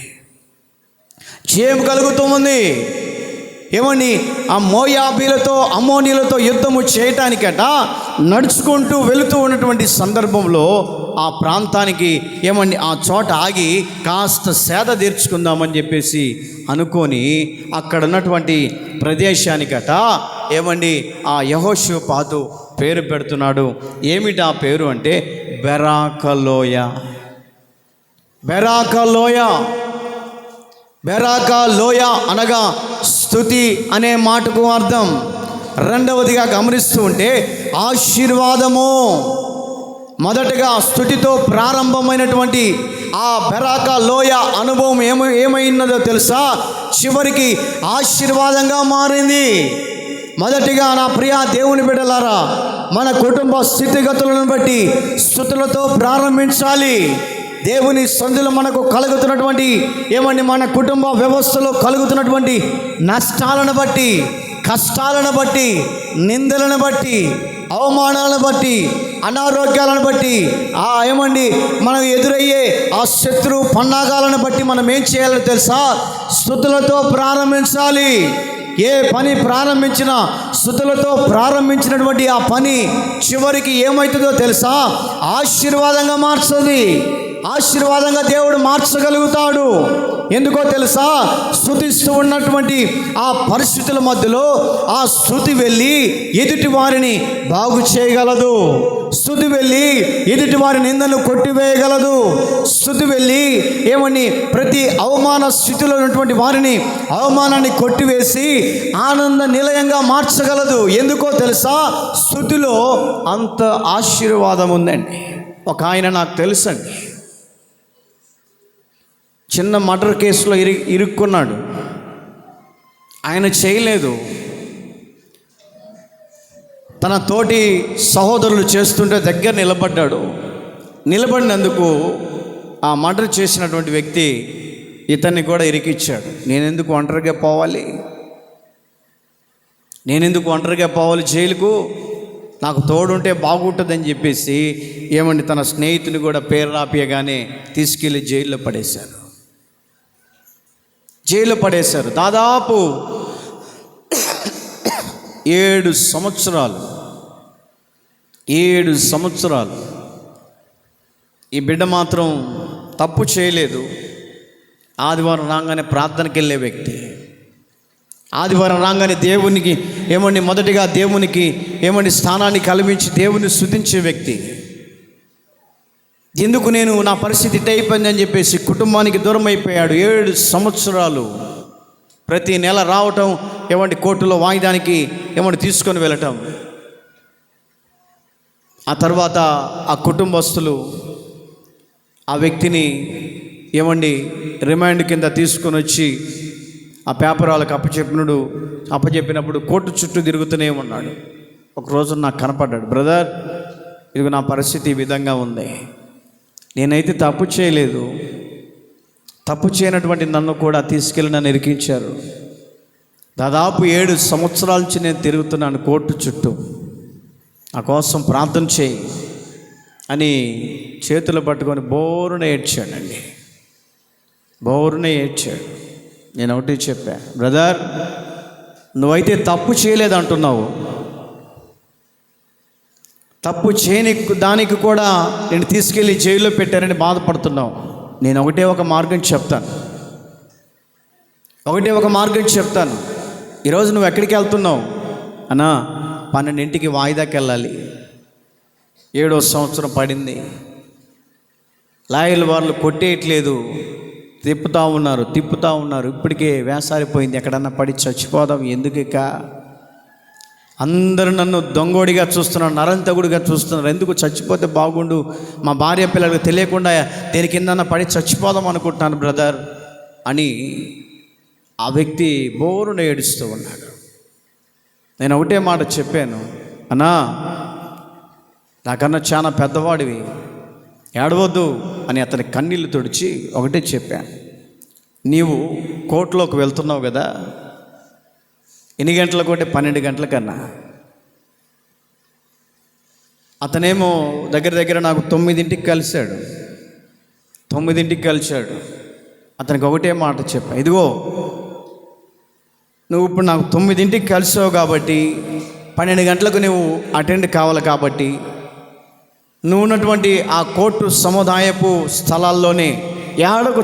ఏమని ఆ మోయాబీలతో అమ్మోనీలతో యుద్ధము చేయటానికట నడుచుకుంటూ వెళుతూ ఉన్నటువంటి సందర్భంలో ఆ ప్రాంతానికి ఏమండి ఆ చోట ఆగి కాస్త సేద తీర్చుకుందామని చెప్పేసి అనుకొని అక్కడ ఉన్నటువంటి ప్రదేశానికట ఏమండి ఆ యెహోషాపాతు పేరు పెడుతున్నాడు. ఏమిటి ఆ పేరు అంటే బెరాకలోయ. బెరాకలోయ అనగా స్తుతి అనే మాటకు అర్థం. రెండవదిగా గమనిస్తూ ఉంటే ఆశీర్వాదము. మొదటగా స్తుతితో ప్రారంభమైనటువంటి ఆ బెరాకలోయ అనుభవం ఏమైనదో తెలుసా? చివరికి ఆశీర్వాదంగా మారింది. మొదటిగా నా ప్రియ దేవుని బిడ్డలారా, మన కుటుంబ స్థితిగతులను బట్టి స్తుతులతో ప్రారంభించాలి. దేవుని సందులో మనకు కలుగుతున్నటువంటి మన కుటుంబ వ్యవస్థలో కలుగుతున్నటువంటి నష్టాలను బట్టి, కష్టాలను బట్టి, నిందలను బట్టి, అవమానాలను బట్టి, అనారోగ్యాలను బట్టి, మనకు ఎదురయ్యే ఆ శత్రు పన్నాగాలను బట్టి మనం ఏం చేయాలో తెలుసా? స్తుతులతో ప్రారంభించాలి. ఏ పని ప్రారంభించినా స్తుతులతో ప్రారంభించినటువంటి ఆ పని చివరికి ఏమవుతుందో తెలుసా? ఆశీర్వాదంగా మార్చుతుంది. ఆశీర్వాదంగా దేవుడు మార్చగలుగుతాడు. ఎందుకో తెలుసా? స్తుతిస్తూ ఉన్నటువంటి ఆ పరిస్థితుల మధ్యలో ఆ స్తుతి వెళ్ళి ఎదుటి వారిని బాగు చేయగలదు. స్తుతి వెళ్ళి ఎదుటి వారి నిందను కొట్టివేయగలదు. స్తుతి వెళ్ళి ప్రతి అవమాన స్థితిలో ఉన్నటువంటి వారిని అవమానాన్ని కొట్టివేసి ఆనంద నిలయంగా మార్చగలదు. ఎందుకో తెలుసా? స్తుతిలో అంత ఆశీర్వాదం ఉందండి. ఒక ఆయన నాకు తెలుసండి, చిన్న మర్డర్ కేసులో ఇరుక్కున్నాడు. ఆయన చేయలేదు, తన తోటి సహోదరులు చేస్తుంటే దగ్గర నిలబడ్డాడు. నిలబడినందుకు ఆ మర్డర్ చేసినటువంటి వ్యక్తి ఇతన్ని కూడా ఇరికిచ్చాడు. నేనెందుకు ఒంటరిగా పోవాలి? జైలుకు? నాకు తోడుంటే బాగుంటుందని చెప్పేసి తన స్నేహితుని కూడా పేరు రాపియగానే తీసుకెళ్ళి జైల్లో పడేశారు. దాదాపు 7 సంవత్సరాలు ఈ బిడ్డ మాత్రం తప్పు చేయలేదు. ఆదివారం రాగానే ప్రార్థనకి వెళ్ళే వ్యక్తి, ఆదివారం రాగానే దేవునికి మొదటిగా దేవునికి స్థానాన్ని కల్పించి దేవుని స్తుతించే వ్యక్తి. ఎందుకు నా పరిస్థితి ఇట్ అయిపోయిందని చెప్పేసి కుటుంబానికి దూరం అయిపోయాడు. 7 సంవత్సరాలు ప్రతి నెల రావటం, కోర్టులో వాయిదానికి తీసుకొని వెళ్ళటం. ఆ తర్వాత ఆ కుటుంబస్తులు ఆ వ్యక్తిని రిమాండ్ కింద తీసుకొని వచ్చి ఆ పేపర్ వాళ్ళకి అప్పచెప్పినప్పుడు కోర్టు చుట్టూ తిరుగుతూనే ఉన్నాడు. ఒకరోజు నాకు కనపడ్డాడు. బ్రదర్, ఇదిగో నా పరిస్థితి ఈ విధంగా ఉంది. నేనైతే తప్పు చేయలేదు. తప్పు చేయనటువంటి నన్ను కూడా తీసుకెళ్ళి నన్ను ఇరికించారు. దాదాపు 7 సంవత్సరాల నుంచి నేను తిరుగుతున్నాను కోర్టు చుట్టూ. నా కోసం ప్రార్థన చేయి అని చేతులు పట్టుకొని బోరున ఏడ్చాడండి. నేను ఒకటి చెప్పా, బ్రదర్, నువ్వైతే తప్పు చేయలేదు అంటున్నావు. తప్పు చేయని దానికి కూడా నేను తీసుకెళ్ళి జైల్లో పెట్టారని బాధపడుతున్నావు. నేను ఒకటే ఒక మార్గం చెప్తాను. ఈరోజు నువ్వు ఎక్కడికి వెళ్తున్నావు అన్నా? 12ంటికి వాయిదాకి వెళ్ళాలి. 7వ సంవత్సరం పడింది. లాయర్లు వాళ్ళు కొట్టేయట్లేదు, తిప్పుతూ ఉన్నారు. ఇప్పటికే వేసారిపోయింది. ఎక్కడన్నా పడి చచ్చిపోదాం ఎందుక? అందరూ నన్ను దొంగోడిగా చూస్తున్నారు, నరంతగుడిగా చూస్తున్నారు. ఎందుకు? చచ్చిపోతే బాగుండు, మా భార్య పిల్లలకు తెలియకుండా దేని కిందన్నా పడి చచ్చిపోదాం అనుకుంటున్నాను బ్రదర్ అని ఆ వ్యక్తి బోరున ఏడుస్తూ ఉన్నాడు. నేను ఒకటే మాట చెప్పాను, అన్నా నాకన్నా చాలా పెద్దవాడివి, ఏడవద్దు అని అతని కన్నీళ్ళు తుడిచి ఒకటే చెప్పాను, నీవు కోర్టులోకి వెళ్తున్నావు కదా, ఎన్ని గంటలకు? 12 గంటలకన్నా. అతనేమో దగ్గర నాకు 9ంటికి కలిశాడు. అతనికి ఒకటే మాట చెప్పా, ఇదిగో నువ్వు ఇప్పుడు నాకు 9ంటికి కలిసావు కాబట్టి 12 గంటలకు నువ్వు అటెండ్ కావాలి కాబట్టి నువ్వు ఉన్నటువంటి ఆ కోర్టు సముదాయపు స్థలాల్లోనే ఏడకు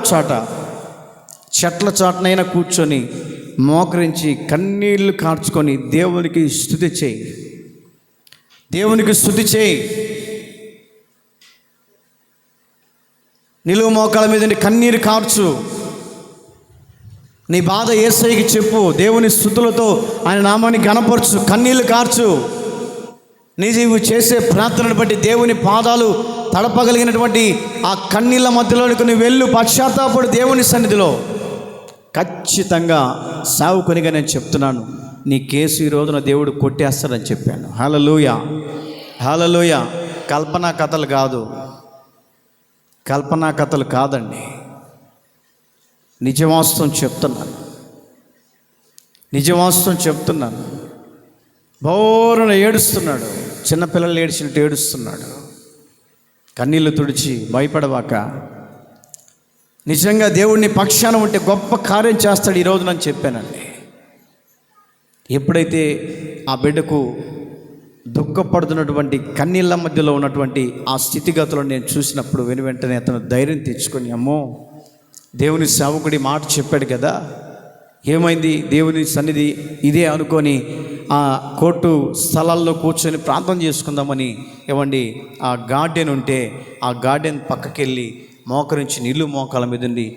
చెట్ల చాటనైనా కూర్చొని మోకరించి కన్నీళ్లు కార్చుకొని దేవునికి స్తుతి చేయి. నిలువు మోకాల మీద కన్నీరు కార్చు. నీ బాధ యేసయ్యకి చెప్పు. దేవుని స్తుతులతో ఆయన నామాన్ని ఘనపరచు. కన్నీళ్లు కార్చు. నీవు చేసే ప్రార్థనను బట్టి దేవుని పాదాలు తడపగలిగినటువంటి ఆ కన్నీళ్ళ మధ్యలోనికి నువ్వు వెళ్ళు, పశ్చాత్తాపడు. దేవుని సన్నిధిలో ఖచ్చితంగా సావుకొనిగా నేను చెప్తున్నాను, నీ కేసు ఈ రోజున దేవుడు కొట్టేస్తాడని చెప్పాను. హల్లెలూయా. కల్పనా కథలు కాదు, కల్పనా కథలు కాదండి, నిజవాస్తవం చెప్తున్నాను, నిజవాస్తవం చెప్తున్నాను. బోరున ఏడుస్తున్నాడు, చిన్నపిల్లలు ఏడ్చినట్టు ఏడుస్తున్నాడు. కన్నీళ్లు తుడిచి భయపడవాక, నిజంగా దేవుడిని పక్షాన ఉంటే గొప్ప కార్యం చేస్తాడు ఈరోజు నేను చెప్పానండి. ఎప్పుడైతే ఆ బిడ్డకు దుఃఖపడుతున్నటువంటి కన్నీళ్ళ మధ్యలో ఉన్నటువంటి ఆ స్థితిగతులను నేను చూసినప్పుడు వెంటనే అతను ధైర్యం తెచ్చుకొని, అమ్మో దేవుని సేవకుడి మాట చెప్పాడు కదా, ఏమైంది, దేవుని సన్నిధి ఇదే అనుకొని ఆ కోర్టు స్థలాల్లో కూర్చొని ప్రార్థన చేసుకుందామని ఆ గార్డెన్ ఉంటే ఆ గార్డెన్ పక్కకెళ్ళి మోకరించి నీళ్ళు మోకాల మీద ఉండి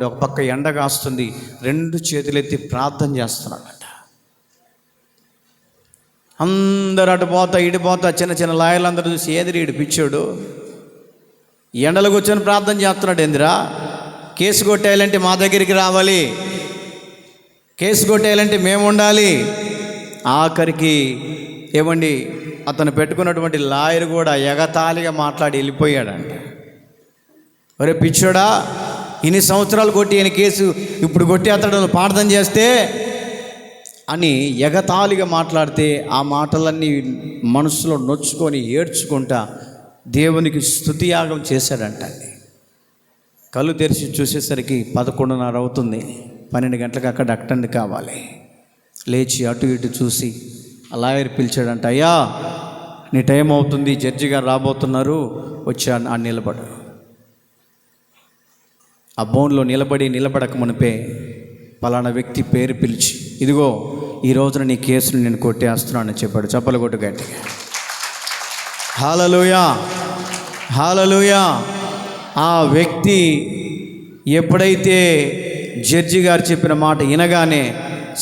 ఒక పక్క ఎండ కాస్తుంది, 2 చేతులెత్తి ప్రార్థన చేస్తున్నాడట. అందరు అటు పోతా ఇటు పోతా చిన్న చిన్న లాయర్లందరూ చూసి, ఏదిరి ఇటు పిచ్చోడు ఎండలో కూర్చొని ప్రార్థన చేస్తున్నాడు, ఏందిరా, కేసు కొట్టేయాలంటే మా దగ్గరికి రావాలి, కేసు కొట్టేయాలంటే మేము ఉండాలి. ఆఖరికి అతను పెట్టుకున్నటువంటి లాయర్ కూడా ఎగతాళిగా మాట్లాడి వెళ్ళిపోయాడంట. ఒరే పిచ్చోడా, ఇన్ని సంవత్సరాలు కొట్టి ఈయన కేసు ఇప్పుడు కొట్టి అతడు ప్రార్థన చేస్తే అని ఎగతాళిగా మాట్లాడితే ఆ మాటలన్నీ మనసులో నొచ్చుకొని ఏడ్చుకుంటా దేవునికి స్తుతియాగం చేశాడంట. కళ్ళు తెరిచి చూసేసరికి 11:30 అవుతుంది. 12 గంటలకు అక్కడ అటెండ్ కావాలి. లేచి అటు ఇటు చూసి ఆ లాయర్ పిలిచాడంట, అయ్యా నీ టైం అవుతుంది, జడ్జి గారు రాబోతున్నారు, వచ్చా ఆ నిలబడు. ఆ బోన్లో నిలబడక మునిపే పలానా వ్యక్తి పేరు పిలిచి, ఇదిగో ఈ రోజున నీ కేసును నేను కొట్టేస్తున్నానని చెప్పాడు. చప్పలు కొట్టు గట్టిగా. హల్లెలూయా, హల్లెలూయా. ఆ వ్యక్తి ఎప్పుడైతే జడ్జి గారు చెప్పిన మాట వినగానే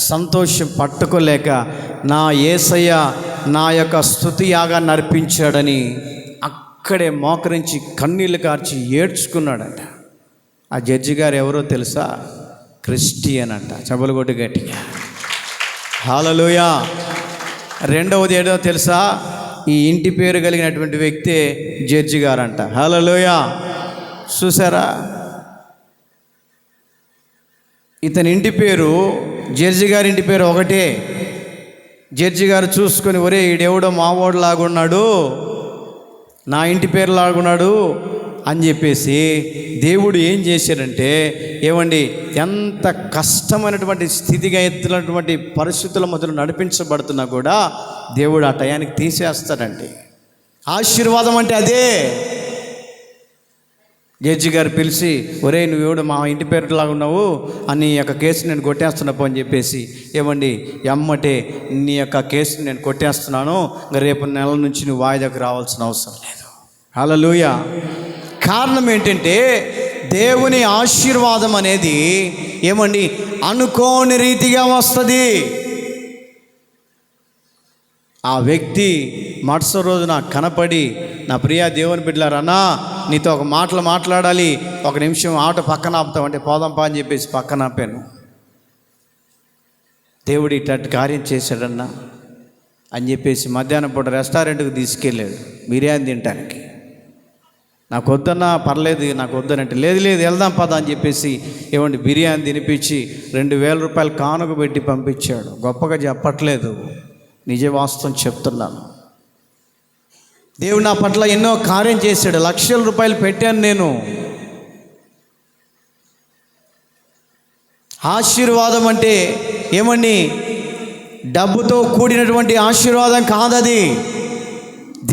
సంతోషం పట్టుకోలేక, నా యేసయ్య నా యొక్క స్తుతి యాగాన్ని అర్పించాడని అక్కడే మోకరించి కన్నీళ్లు కార్చి ఏడ్చుకున్నాడట. ఆ జడ్జి గారు ఎవరో తెలుసా? క్రిస్టియన్ అంట. చప్పలు కొట్టు గట్టిగా. హల్లెలూయా. రెండవది ఏదో తెలుసా? ఈ ఇంటి పేరు కలిగినటువంటి వ్యక్తే జడ్జి గారు అంట. హల్లెలూయా. చూసారా, ఇతని ఇంటి పేరు జడ్జి గారి ఇంటి పేరు ఒకటే. జడ్జి గారు చూసుకొని, ఒరే ఈడెవడో మావోడు లాగున్నాడు, నా ఇంటి పేరు లాగున్నాడు అని చెప్పేసి దేవుడు ఏం చేశాడంటే, ఎంత కష్టమైనటువంటి స్థితిగా ఎత్తున్నటువంటి పరిస్థితుల మధ్యలో నడిపించబడుతున్నా కూడా దేవుడు ఆ టయానికి తీసేస్తాడండి. ఆశీర్వాదం అంటే అదే. జడ్జి గారు పిలిచి, ఒరే నువ్వెవడు మా ఇంటి పేరులాగా ఉన్నావు, అని యొక్క కేసు నేను కొట్టేస్తున్నప్పు అని చెప్పేసి, ఎమ్మటే నీ యొక్క కేసు నేను కొట్టేస్తున్నాను, రేపు నెల నుంచి నువ్వు వాయిదాకు రావాల్సిన అవసరం లేదు. హల్లెలూయా. కారణం ఏంటంటే, దేవుని ఆశీర్వాదం అనేది అనుకోని రీతిగా వస్తుంది. ఆ వ్యక్తి మరుసటి రోజు నాకు కనపడి, నా ప్రియ దేవుని బిడ్డలారన్నా నీతో ఒక మాటలు మాట్లాడాలి, 1 నిమిషం ఆటో పక్కన ఆపుతామంటే పోదాంపా అని చెప్పేసి పక్కన ఆపాను. దేవుడు ఇట్లాంటి కార్యం చేశాడన్నా అని చెప్పేసి మధ్యాహ్నం పూట రెస్టారెంట్కి తీసుకెళ్ళాడు బిర్యానీ తినటానికి. నాకు వద్దన్నా పర్లేదు, నాకు వద్దనంటే లేదు వెళ్దాం పదా అని చెప్పేసి బిర్యానీ తినిపించి 2,000 రూపాయలు కానుక పెట్టి పంపించాడు. గొప్పగా చెప్పట్లేదు, నిజ వాస్తవం చెప్తున్నాను. దేవుడు నా పట్ల ఎన్నో కార్యం చేశాడు. లక్షల రూపాయలు పెట్టాను నేను. ఆశీర్వాదం అంటే డబ్బుతో కూడినటువంటి ఆశీర్వాదం కాదది.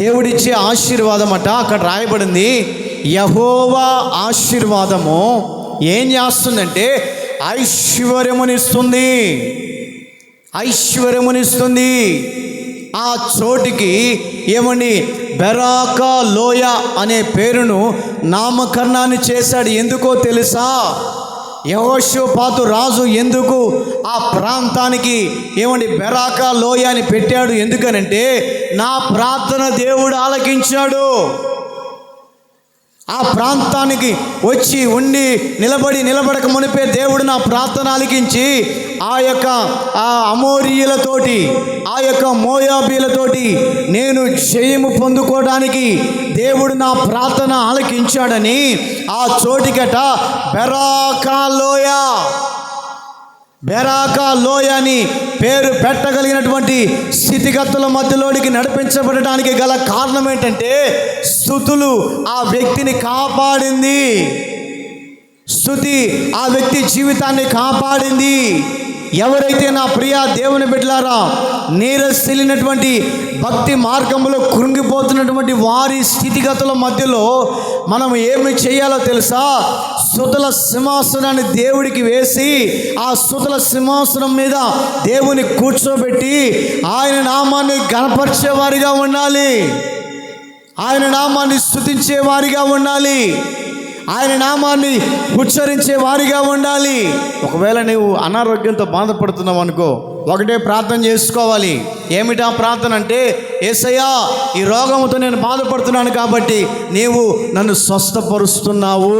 దేవుడిచ్చే ఆశీర్వాదం అట. అక్కడ రాయబడింది, యెహోవా ఆశీర్వాదము ఏం చేస్తుందంటే ఐశ్వర్యమునిస్తుంది. ఆ చోటికి బెరాకా లోయ అనే పేరును నామకరణాన్ని చేశాడు. ఎందుకో తెలుసా? యెహోషాపాతు రాజు ఎందుకు ఆ ప్రాంతానికి బెరాకా లోయ అని పెట్టాడు? ఎందుకనంటే నా ప్రార్థన దేవుడు ఆలకించాడు. ఆ ప్రాంతానికి వచ్చి ఉండి నిలబడక మునిపే దేవుడు నా ప్రార్థన ఆలకించి ఆ అమోరీయులతోటి, ఆ యొక్క మోయాబీలతోటి నేను జయము పొందుకోవడానికి దేవుడు నా ప్రార్థన ఆలకించాడని ఆ చోటికట బెరాకా లోయ అని పేరు పెట్టగలిగినటువంటి స్థితిగతుల మధ్యలోనికి నడిపించబడడానికి గల కారణం ఏంటంటే స్తుతులు ఆ వ్యక్తిని కాపాడింది. స్తుతి ఆ వ్యక్తి జీవితాన్ని కాపాడింది. ఎవరైతే నా ప్రియ దేవుని బిడ్డలారా నీరసిల్లినటువంటి భక్తి మార్గంలో కృంగిపోతున్నటువంటి వారి స్థితిగతుల మధ్యలో మనం ఏమి చేయాలో తెలుసా? స్తుతుల సింహాసనాన్ని దేవుడికి వేసి ఆ స్తుతుల సింహాసనం మీద దేవుని కూర్చోబెట్టి ఆయన నామాన్ని గణపరిచేవారిగా ఉండాలి, ఆయన నామాన్ని స్తుతించే వారిగా ఉండాలి, ఆయన నామాన్ని ఉచ్చరించే వారిగా ఉండాలి. ఒకవేళ నీవు అనారోగ్యంతో బాధపడుతున్నావు అనుకో, ఒకటే ప్రార్థన చేసుకోవాలి. ఏమిటా ప్రార్థన అంటే, యేసయ్యా ఈ రోగంతో నేను బాధపడుతున్నాను కాబట్టి నీవు నన్ను స్వస్థపరుస్తున్నావు,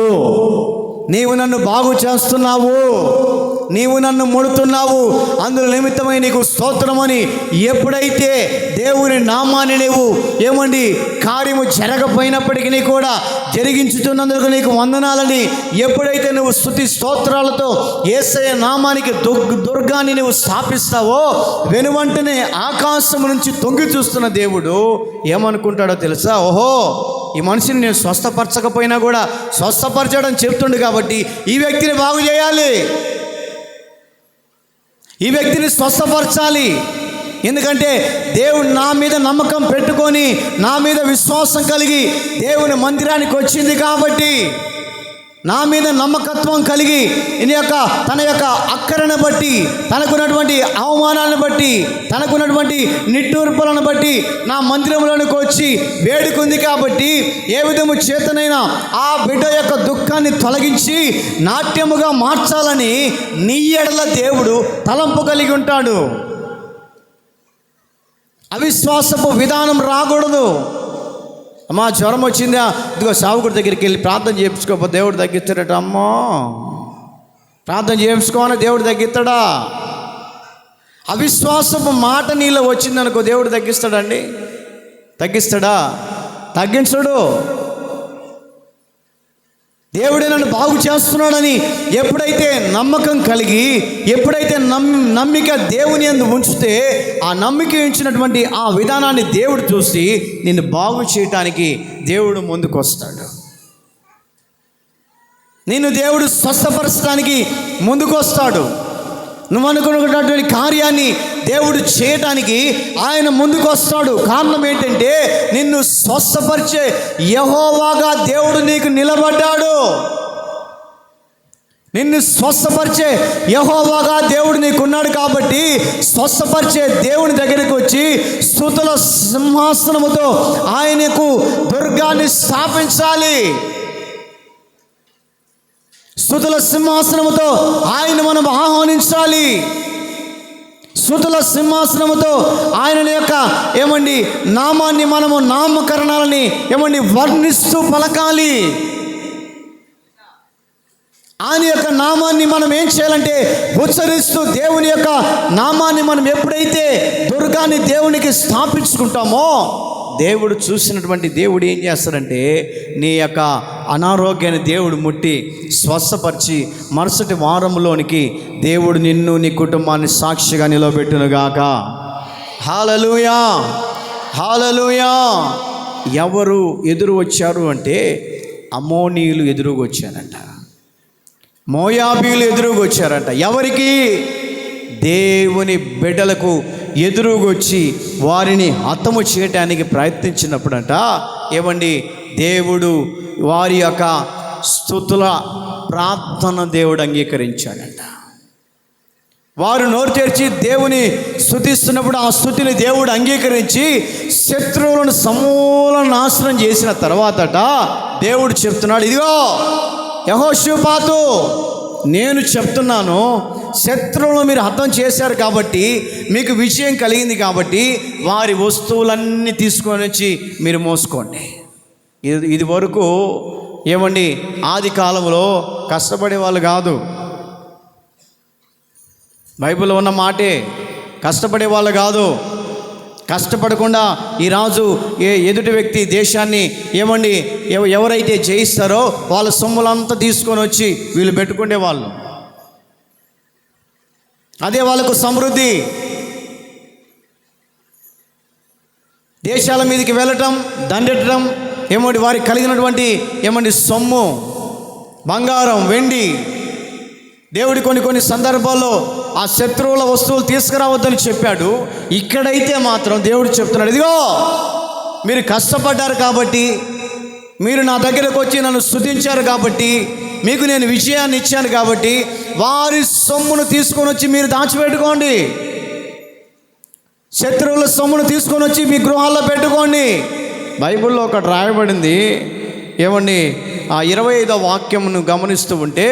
నీవు నన్ను బాగు చేస్తున్నావు, నీవు నన్ను ముడుతున్నావు, అందులో నిమిత్తమై నీకు స్తోత్రమని ఎప్పుడైతే దేవుని నామాన్ని నీవు కార్యము జరగపోయినప్పటికీ కూడా జరిగించుతున్నందుకు నీకు వందనాలని ఎప్పుడైతే నువ్వు స్తుతి స్తోత్రాలతో యేసయ్య నామానికి దుర్గాన్ని నువ్వు స్థాపిస్తావో వెనువంటనే ఆకాశం నుంచి తొంగి చూస్తున్న దేవుడు ఏమనుకుంటాడో తెలుసా? ఓహో, ఈ మనిషిని నేను స్వస్థపరచకపోయినా కూడా స్వస్థపరచడం చెప్తుండు కాబట్టి ఈ వ్యక్తిని బాగు చేయాలి, ఈ వ్యక్తిని స్వస్థపరచాలి. ఎందుకంటే దేవుడు నా మీద నమ్మకం పెట్టుకొని నా మీద విశ్వాసం కలిగి దేవుని మందిరానికి వచ్చింది కాబట్టి, నా మీద నమ్మకత్వం కలిగి తన యొక్క అక్కరను బట్టి, తనకున్నటువంటి అవమానాలను బట్టి, తనకున్నటువంటి నిట్టూర్పులను బట్టి నా మందిరంలోనికి వచ్చి వేడుకుంది కాబట్టి ఏ విధము చేతనైనా ఆ బిడ్డ యొక్క దుఃఖాన్ని తొలగించి నాట్యముగా మార్చాలని నీ ఎడల దేవుడు తలంపు కలిగి ఉంటాడు. అవిశ్వాసపు విధానం రాకూడదు. అమ్మా జ్వరం వచ్చిందా, ఇదిగో సావుకుడి దగ్గరికి వెళ్ళి ప్రార్థన చేయించుకోకపోతే దేవుడు తగ్గిస్తాడట. అమ్మో, ప్రార్థన చేయించుకోమని దేవుడు తగ్గిస్తాడా? అవిశ్వాసపు మాట నీలో వచ్చిందనుకో దేవుడు తగ్గిస్తాడండి? తగ్గిస్తాడా? తగ్గించడు. దేవుడే నన్ను బాగు చేస్తున్నాడని ఎప్పుడైతే నమ్మకం కలిగి, ఎప్పుడైతే నమ్మిక దేవుని యందు ఉంచితే ఆ నమ్మిక ఉంచినటువంటి ఆ విధానాన్ని దేవుడు చూసి నిన్ను బాగు చేయటానికి దేవుడు ముందుకు వస్తాడు. నిన్ను దేవుడు స్వస్థపరచడానికి ముందుకు వస్తాడు. నువ్వు అనుకున్నటువంటి కార్యాన్ని దేవుడు చేయటానికి ఆయన ముందుకు వస్తాడు. కారణం ఏంటంటే నిన్ను స్వస్థపరిచే యెహోవాగా దేవుడు నీకు నిలబడ్డాడు. నిన్ను స్వస్థపరిచే యెహోవాగా దేవుడు నీకున్నాడు కాబట్టి స్వస్థపరిచే దేవుని దగ్గరికి వచ్చి స్తుతుల సింహాసనముతో ఆయనకు దుర్గాన్ని స్థాపించాలి. స్తుతుల సింహాసనముతో ఆయన మనం ఆహ్వానించాలి. స్తుతుల సింహాసనముతో ఆయన యొక్క నామాన్ని మనము నామకరణాలని వర్ణిస్తూ పలకాలి. ఆయన యొక్క నామాన్ని మనం ఏం చేయాలంటే ఉచ్చరిస్తూ దేవుని యొక్క నామాన్ని మనం ఎప్పుడైతే దుర్గాన్ని దేవునికి స్థాపించుకుంటామో దేవుడు చూసినటువంటి దేవుడు ఏం చేస్తాడంటే నీ యొక్క అనారోగ్యాన్ని దేవుడు ముట్టి స్వస్థపరిచి మరుసటి వారంలోనికి దేవుడు నిన్ను నీ కుటుంబాన్ని సాక్షిగా నిలబెట్టునుగాక. హల్లెలూయా, హల్లెలూయా. ఎవరు ఎదురు వచ్చారు అంటే అమ్మోనీయులు ఎదురుగా వచ్చారంట, మోయాబీలు ఎదురుగా వచ్చారంట. ఎవరికి? దేవుని బిడ్డలకు ఎదురుగొచ్చి వారిని హతము చేయటానికి ప్రయత్నించినప్పుడంట దేవుడు వారి యొక్క స్తుతుల ప్రార్థన దేవుడు అంగీకరించాడంట. వారు నోరు తెరిచి దేవుని స్తుతిస్తున్నప్పుడు ఆ స్తుతిని దేవుడు అంగీకరించి శత్రువులను సమూల నాశనం చేసిన తర్వాతట దేవుడు చెప్తున్నాడు, ఇదిగో యెహోషాపాతు, నేను చెప్తున్నాను, శత్రువులను మీరు హతం చేశారు కాబట్టి మీకు విజయం కలిగింది కాబట్టి వారి వస్తువులన్నీ తీసుకొని వచ్చి మీరు మోసుకోండి. ఇది వరకు ఆది కాలంలో కష్టపడే వాళ్ళు కాదు, బైబిల్లో ఉన్న మాటే. కష్టపడే వాళ్ళు కాదు. కష్టపడకుండా ఈ రాజు ఎదుటి వ్యక్తి దేశాన్ని ఏమండి ఎవరైతే జయిస్తారో వాళ్ళ సొమ్ములంతా తీసుకొని వచ్చి వీళ్ళు పెట్టుకునే వాళ్ళు. అదే వాళ్ళకు సమృద్ధి. దేశాల మీదకి వెళ్ళటం, దండెట్టడం, ఏమండి వారికి కలిగినటువంటి ఏమండి సొమ్ము, బంగారం, వెండి. దేవుడి కొన్ని సందర్భాల్లో ఆ శత్రువుల వస్తువులు తీసుకురావద్దని చెప్పాడు. ఇక్కడైతే మాత్రం దేవుడు చెప్తున్నాడు, ఇదిగో మీరు కష్టపడ్డారు కాబట్టి, మీరు నా దగ్గరకు వచ్చి నన్ను స్తుతించారు కాబట్టి, మీకు నేను విజయాన్ని ఇచ్చాను కాబట్టి వారి సొమ్మును తీసుకొని వచ్చి మీరు దాచిపెట్టుకోండి. శత్రువుల సొమ్మును తీసుకొని వచ్చి మీ గృహాల్లో పెట్టుకోండి. బైబిల్లో ఒకటి రాయబడింది, ఏమండి ఆ 25వ వాక్యమును గమనిస్తూ ఉంటే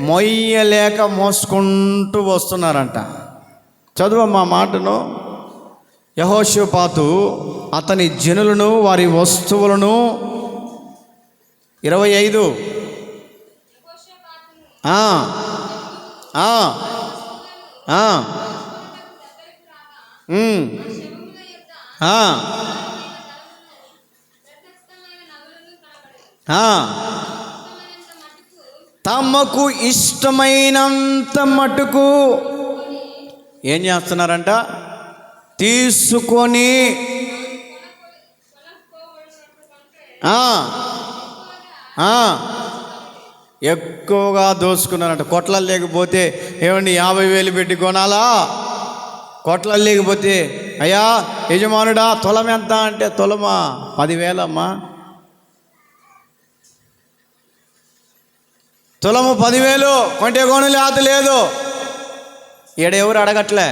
మొయ్యలేక మోసుకుంటూ వస్తున్నారంట. చదువమ్మా మాటను. యెహోషాపాతు అతని జనులను వారి వస్తువులను 25 తమకు ఇష్టమైనంత మటుకు ఏం చేస్తున్నారంట? తీసుకొని ఎక్కువగా దోసుకున్నారంట. కొట్లలు లేకపోతే ఏమండి 50,000 పెట్టి కొనాలా? కొట్లలు లేకపోతే అయ్యా యజమానుడా తులం ఎంత అంటే తులమా 10,000 అమ్మా, తులము 10,000 కొంటే కొను లేత లేదు. ఈడెవరు అడగట్లే.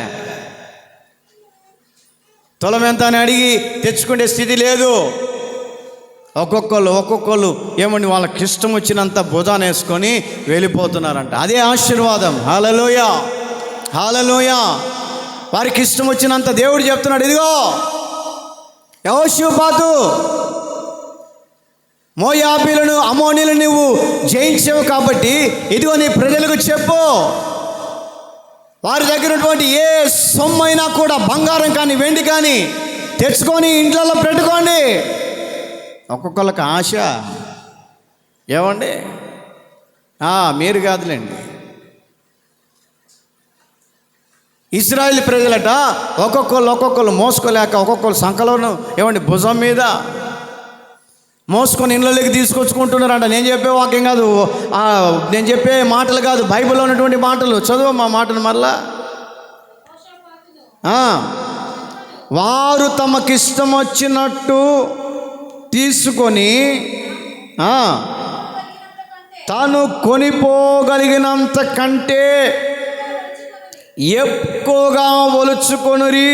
తులం ఎంత అని అడిగి తెచ్చుకునే స్థితి లేదు. ఒక్కొక్కళ్ళు ఏమండి వాళ్ళకి ఇష్టం వచ్చినంత భుజాన్ని వేసుకొని వెళ్ళిపోతున్నారంట. అదే ఆశీర్వాదం. హల్లెలూయా, హల్లెలూయా. వారికి ఇష్టం వచ్చినంత దేవుడు చెప్తున్నాడు, ఇదిగో యెహోషాపాతు మోయాబీలను అమ్మోనీలను నువ్వు జయించావు కాబట్టి ఇదిగో నీ ప్రజలకు చెప్పు, వారి దగ్గర ఉన్నటువంటి ఏ సొమ్మైనా కూడా బంగారం కానీ వెండి కానీ తెచ్చుకొని ఇంట్లో పెట్టుకోండి. ఒక్కొక్కళ్ళకి ఆశ. ఏమండి మీరు కాదులేండి, ఇశ్రాయేలు ప్రజలట ఒక్కొక్కరు మోసుకోలేక ఒక్కొక్కరు సంకలను ఏమండి భుజం మీద మోసుకొని ఇళ్ళలోకి తీసుకొచ్చుకుంటున్నారంట. నేను చెప్పే వాక్యం కాదు, నేను చెప్పే మాటలు కాదు, బైబిల్లో ఉన్నటువంటి మాటలు. చదువు మా మాటలు మరలా. వారు తమకిష్టం వచ్చినట్టు తీసుకొని తాను కొనిపోగలిగినంత కంటే ఎక్కువగా ఒలుచుకొనురి.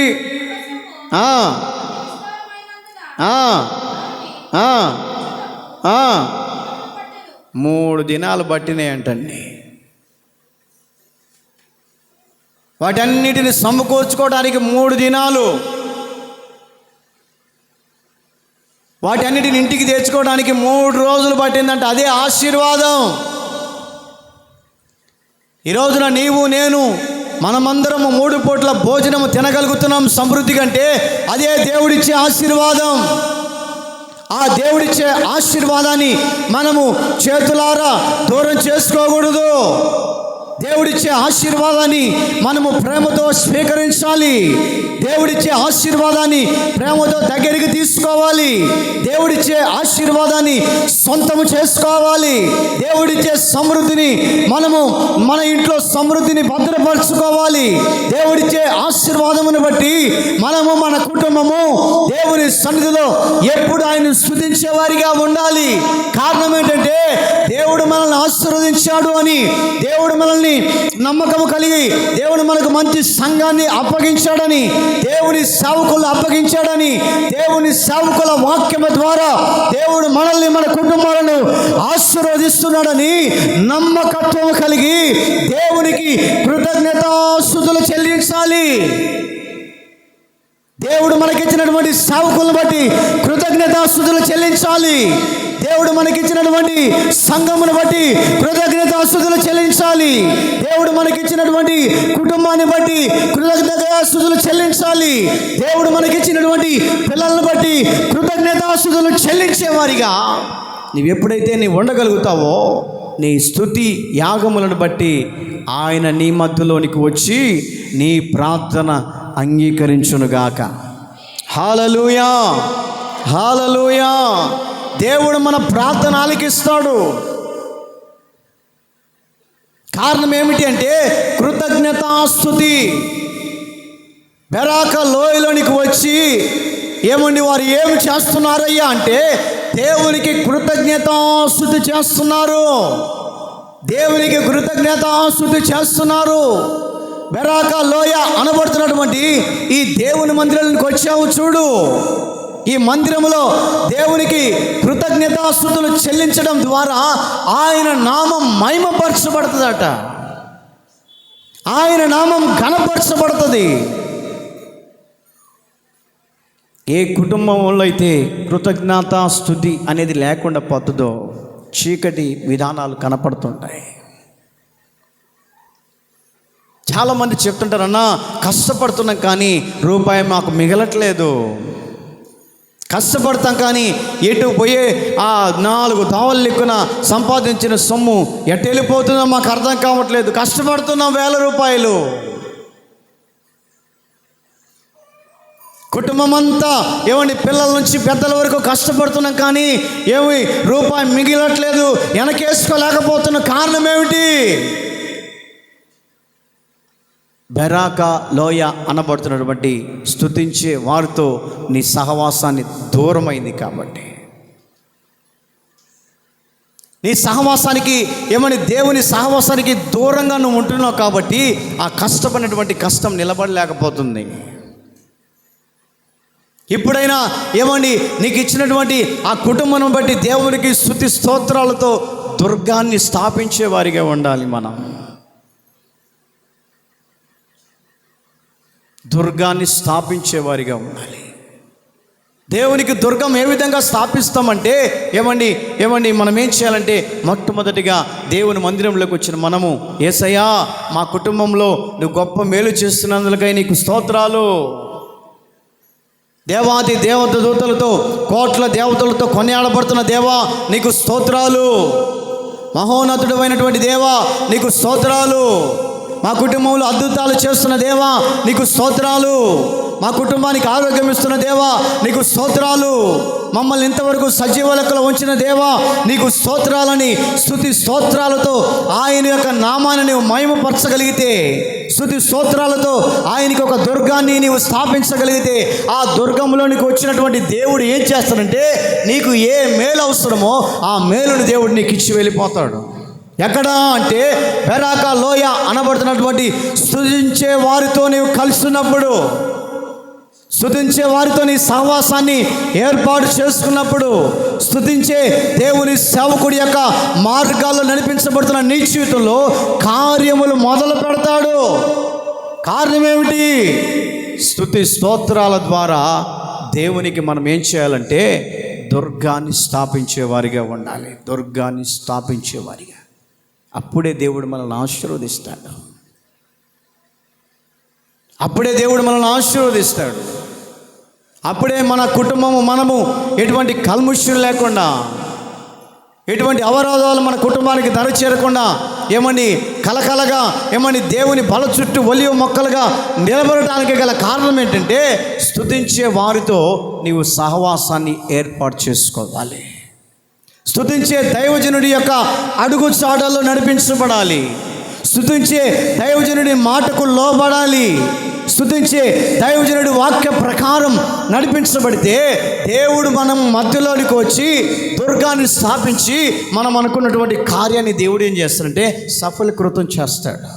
3 దినాలు పట్టినాయంటండి. వాటన్నిటిని సమకూర్చుకోవడానికి 3 దినాలు, వాటన్నిటిని ఇంటికి తెచ్చుకోవడానికి 3 రోజులు పట్టిందంట. అదే ఆశీర్వాదం. ఈ రోజున నీవు నేను మనమందరము 3 పూట్ల భోజనము తినగలుగుతున్నాం సమృద్ధి కంటే అదే దేవుడిచ్చే ఆశీర్వాదం. ఆ దేవుడిచ్చే ఆశీర్వాదాన్ని మనము చేతులారా దూరం చేసుకోకూడదు. దేవుడిచ్చే ఆశీర్వాదాన్ని మనము ప్రేమతో స్వీకరించాలి. దేవుడిచ్చే ఆశీర్వాదాన్ని ప్రేమతో దగ్గరికి తీసుకోవాలి. దేవుడిచ్చే ఆశీర్వాదాన్ని సొంతము చేసుకోవాలి. దేవుడిచ్చే సమృద్ధిని మనము మన ఇంట్లో సమృద్ధిని భద్రపరచుకోవాలి. దేవుడిచ్చే ఆశీర్వాదమును బట్టి మనము మన కుటుంబము దేవుని సన్నిధిలో ఎప్పుడు ఆయన స్తుతించే వారిగా ఉండాలి. కారణం ఏంటంటే దేవుడు మనల్ని ఆశీర్వదించాడు అని, దేవుడు మనల్ని నమ్మకము కలిగి దేవుడు మనకు మంచి సంఘాన్ని అప్పగించాడని, దేవుని సేవకులు అప్పగించాడని, దేవుని సేవకుల వాక్యము ద్వారా దేవుడు మనల్ని మన కుటుంబాలను ఆశీర్వదిస్తున్నాడని నమ్మకత్వం కలిగి దేవునికి కృతజ్ఞతాస్తుతులు చెల్లించాలి. దేవుడు మనకిచ్చినటువంటి సేవకులను బట్టి కృతజ్ఞతాస్తుతులు చెల్లించాలి. దేవుడు మనకిచ్చినటువంటి సంఘమును బట్టి కృతజ్ఞతాస్తుతులు చెల్లించాలి. దేవుడు మనకిచ్చినటువంటి కుటుంబాన్ని బట్టి కృతజ్ఞతాస్తుతులు చెల్లించాలి. దేవుడు మనకిచ్చినటువంటి పిల్లలను బట్టి కృతజ్ఞతాస్తుతులు చెల్లించేవారిగా నీవు ఎప్పుడైతే నీవు ఉండగలుగుతావో నీ స్తుతి యాగములను బట్టి ఆయన నీ మధ్యలోనికి వచ్చి నీ ప్రార్థన అంగీకరించునుగాక. హల్లెలూయా, హల్లెలూయా. దేవుడు మన ప్రార్థన ఆలకిస్తాడు. కారణం ఏమిటి అంటే కృతజ్ఞతాస్తుతి. బెరాక లోయలోనికి వచ్చి ఏమండి వారు ఏమి చేస్తున్నారయ్యా అంటే దేవునికి కృతజ్ఞతాస్తుతి చేస్తున్నారు. దేవునికి కృతజ్ఞతాస్తుతి చేస్తున్నారు. బెరాక లోయ అనబడుతున్నటువంటి ఈ దేవుని మందిరానికి వచ్చావు చూడు. ఈ మందిరములో దేవునికి కృతజ్ఞతాస్తుతులు చెల్లించడం ద్వారా ఆయన నామం మహిమపరచబడుతుందట. ఆయన నామం ఘనపరచబడుతుంది. ఏ కుటుంబంలో అయితే కృతజ్ఞతాస్తుతి అనేది లేకుండా పోతుందో చీకటి విధానాలు కనపడుతుంటాయి. చాలామంది చెప్తుంటారన్నా కష్టపడుతున్నాం కానీ రూపాయి మాకు మిగలట్లేదు, కష్టపడతాం కానీ ఎటు పోయే ఆ 4 దావలు లెక్కున సంపాదించిన సొమ్ము ఎటు వెళ్ళిపోతుందో మాకు అర్థం కావట్లేదు, కష్టపడుతున్నాం 1000 రూపాయలు, కుటుంబం అంతా ఏమండి పిల్లల నుంచి పెద్దల వరకు కష్టపడుతున్నాం కానీ ఏమి రూపాయి మిగిలట్లేదు, వెనకేసుకోలేకపోతున్న కారణం ఏమిటి? బెరాక లోయ అనబడుతున్నటువంటి స్తుతించే వారితో నీ సహవాసాన్ని దూరమైంది కాబట్టి, నీ సహవాసానికి ఏమని దేవుని సహవాసానికి దూరంగా నువ్వు ఉంటున్నావు కాబట్టి ఆ కష్టపడినటువంటి కష్టం నిలబడలేకపోతుంది. ఇప్పుడైనా ఏమండి నీకు ఇచ్చినటువంటి ఆ కుటుంబం బట్టి దేవునికి స్తుతి స్తోత్రాలతో దుర్గాన్ని స్థాపించే వారిగా ఉండాలి. మనం దుర్గాన్ని స్థాపించేవారిగా ఉండాలి. దేవునికి దుర్గం ఏ విధంగా స్థాపిస్తామంటే ఏమండి మనం ఏం చేయాలంటే మొట్టమొదటిగా దేవుని మందిరంలోకి వచ్చిన మనము యేసయ్యా మా కుటుంబంలో నువ్వు గొప్ప మేలు చేస్తున్నందుకై నీకు స్తోత్రాలు, దేవాది దేవత దూతలతో కోట్ల దేవతలతో కొనియాడబడుతున్న దేవా నీకు స్తోత్రాలు, మహోన్నతుడు అయినటువంటి దేవా నీకు స్తోత్రాలు, మా కుటుంబంలో అద్భుతాలు చేస్తున్న దేవా నీకు స్తోత్రాలు, మా కుటుంబానికి ఆరోగ్యం ఇస్తున్న దేవా నీకు స్తోత్రాలు, మమ్మల్ని ఇంతవరకు సజీవ లెక్కలో ఉంచిన దేవా నీకు స్తోత్రాలని స్తుతి స్తోత్రాలతో ఆయన యొక్క నామాన్ని నీవు మహిమపరచగలిగితే, స్తుతి స్తోత్రాలతో ఆయనకి ఒక దుర్గాన్ని నీవు స్థాపించగలిగితే ఆ దుర్గంలోనికి వచ్చినటువంటి దేవుడు ఏం చేస్తాడంటే నీకు ఏ మేలు అవసరమో ఆ మేలుని దేవుడు నీకు ఇచ్చి వెళ్ళిపోతాడు. ఎక్కడా అంటే బెరాక లోయ అనబడుతున్నటువంటి స్తుతించే వారితో నీవు కలుస్తున్నప్పుడు, స్తుతించే వారితో నీ సహవాసాన్ని ఏర్పాటు చేసుకున్నప్పుడు, స్తుతించే దేవుని సేవకుడి యొక్క మార్గాల్లో నడిపించబడుతున్న నీ జీవితంలో కార్యములు మొదలు పెడతాడు. కారణం ఏమిటి? స్తుతి స్తోత్రాల ద్వారా దేవునికి మనం ఏం చేయాలంటే దుర్గాన్ని స్థాపించేవారిగా ఉండాలి. దుర్గాన్ని స్థాపించేవారిగా, అప్పుడే దేవుడు మనల్ని ఆశీర్వదిస్తాడు. అప్పుడే దేవుడు మనల్ని ఆశీర్వదిస్తాడు. అప్పుడే మన కుటుంబము మనము ఎటువంటి కల్ముష్యం లేకుండా, ఎటువంటి అవరోధాలు మన కుటుంబానికి దరి చేరకుండా కలకలగా దేవుని బల చుట్టూ ఒలివ మొక్కలుగా నిలబడటానికి గల కారణం ఏంటంటే స్తుతించే వారితో నీవు సహవాసాన్ని ఏర్పాటు చేసుకోవాలి. స్తుతించే దైవజనుడి యొక్క అడుగు చాడల్లో నడిపించబడాలి. స్తుతించే దైవజనుడి మాటకు లోబడాలి. స్తుతించే దైవజనుడి వాక్య ప్రకారం నడిపించబడితే దేవుడు మనం మధ్యలోనికి వచ్చి దుర్గాన్ని స్థాపించి మనం అనుకున్నటువంటి కార్యాన్ని దేవుడు ఏం చేస్తాడంటే సఫలీకృతం చేస్తాడు,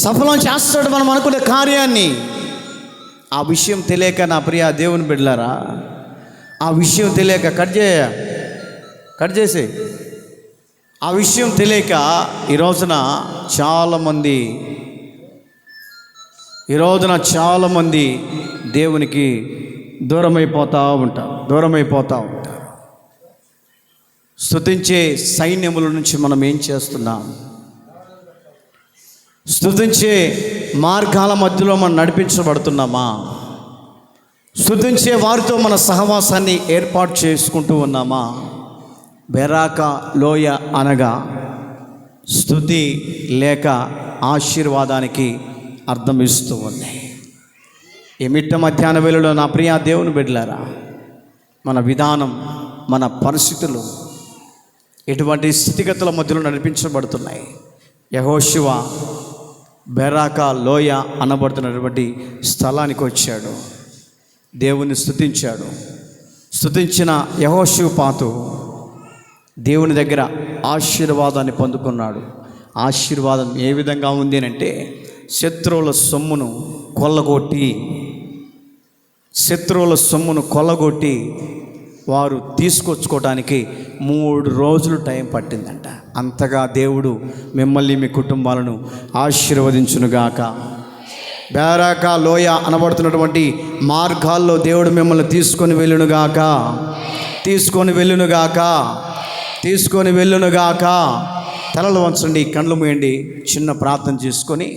సఫలం చేస్తాడు మనం అనుకునే కార్యాన్ని. ఆ విషయం తెలియక నా ప్రియ దేవుని బిడ్డలారా, ఆ విషయం తెలియక కట్ చేసి ఆ విషయం తెలియక ఈ రోజున చాలామంది దేవునికి దూరమైపోతూ ఉంటారు. స్తుతించే సైన్యముల నుంచి మనం ఏం చేస్తున్నాం? స్తుతించే మార్గాల మధ్యలో మనం నడిపించబడుతున్నామా? స్తుతించే వారితో మన సహవాసాన్ని ఏర్పాటు చేసుకుంటూ ఉన్నామా? బెరాక లోయ అనగా స్తుతి లేక ఆశీర్వాదానికి అర్థం ఇస్తూ ఉంది. ఈ మిట్ట మధ్యాహ్న వేళలో నా ప్రియ దేవుని బిడ్డలారా, మన విధానం, మన పరిస్థితులు ఎటువంటి స్థితిగతుల మధ్యలో నడిపించబడుతున్నాయి. యెహోషువ బెరాక లోయ అనబడుతున్నటువంటి స్థలానికి వచ్చాడు. దేవుని స్తుతించాడు. స్తుతించిన యెహోషుపాతు దేవుని దగ్గర ఆశీర్వాదాన్ని పొందుకున్నాడు. ఆశీర్వాదం ఏ విధంగా ఉంది అంటే, శత్రువుల సొమ్మును కొల్లగొట్టి వారు తీసుకొచ్చుకోవడానికి 3 రోజులు టైం పట్టిందంట. అంతగా దేవుడు మిమ్మల్ని, మీ కుటుంబాలను ఆశీర్వదించునుగాక. బెరాక లోయ అనబడుతున్నటువంటి మార్గాల్లో దేవుడు మిమ్మల్ని తీసుకొని వెళ్ళునుగాక. తలలు వంచండి, కళ్ళు మూయండి, చిన్న ప్రార్థన చేసుకొని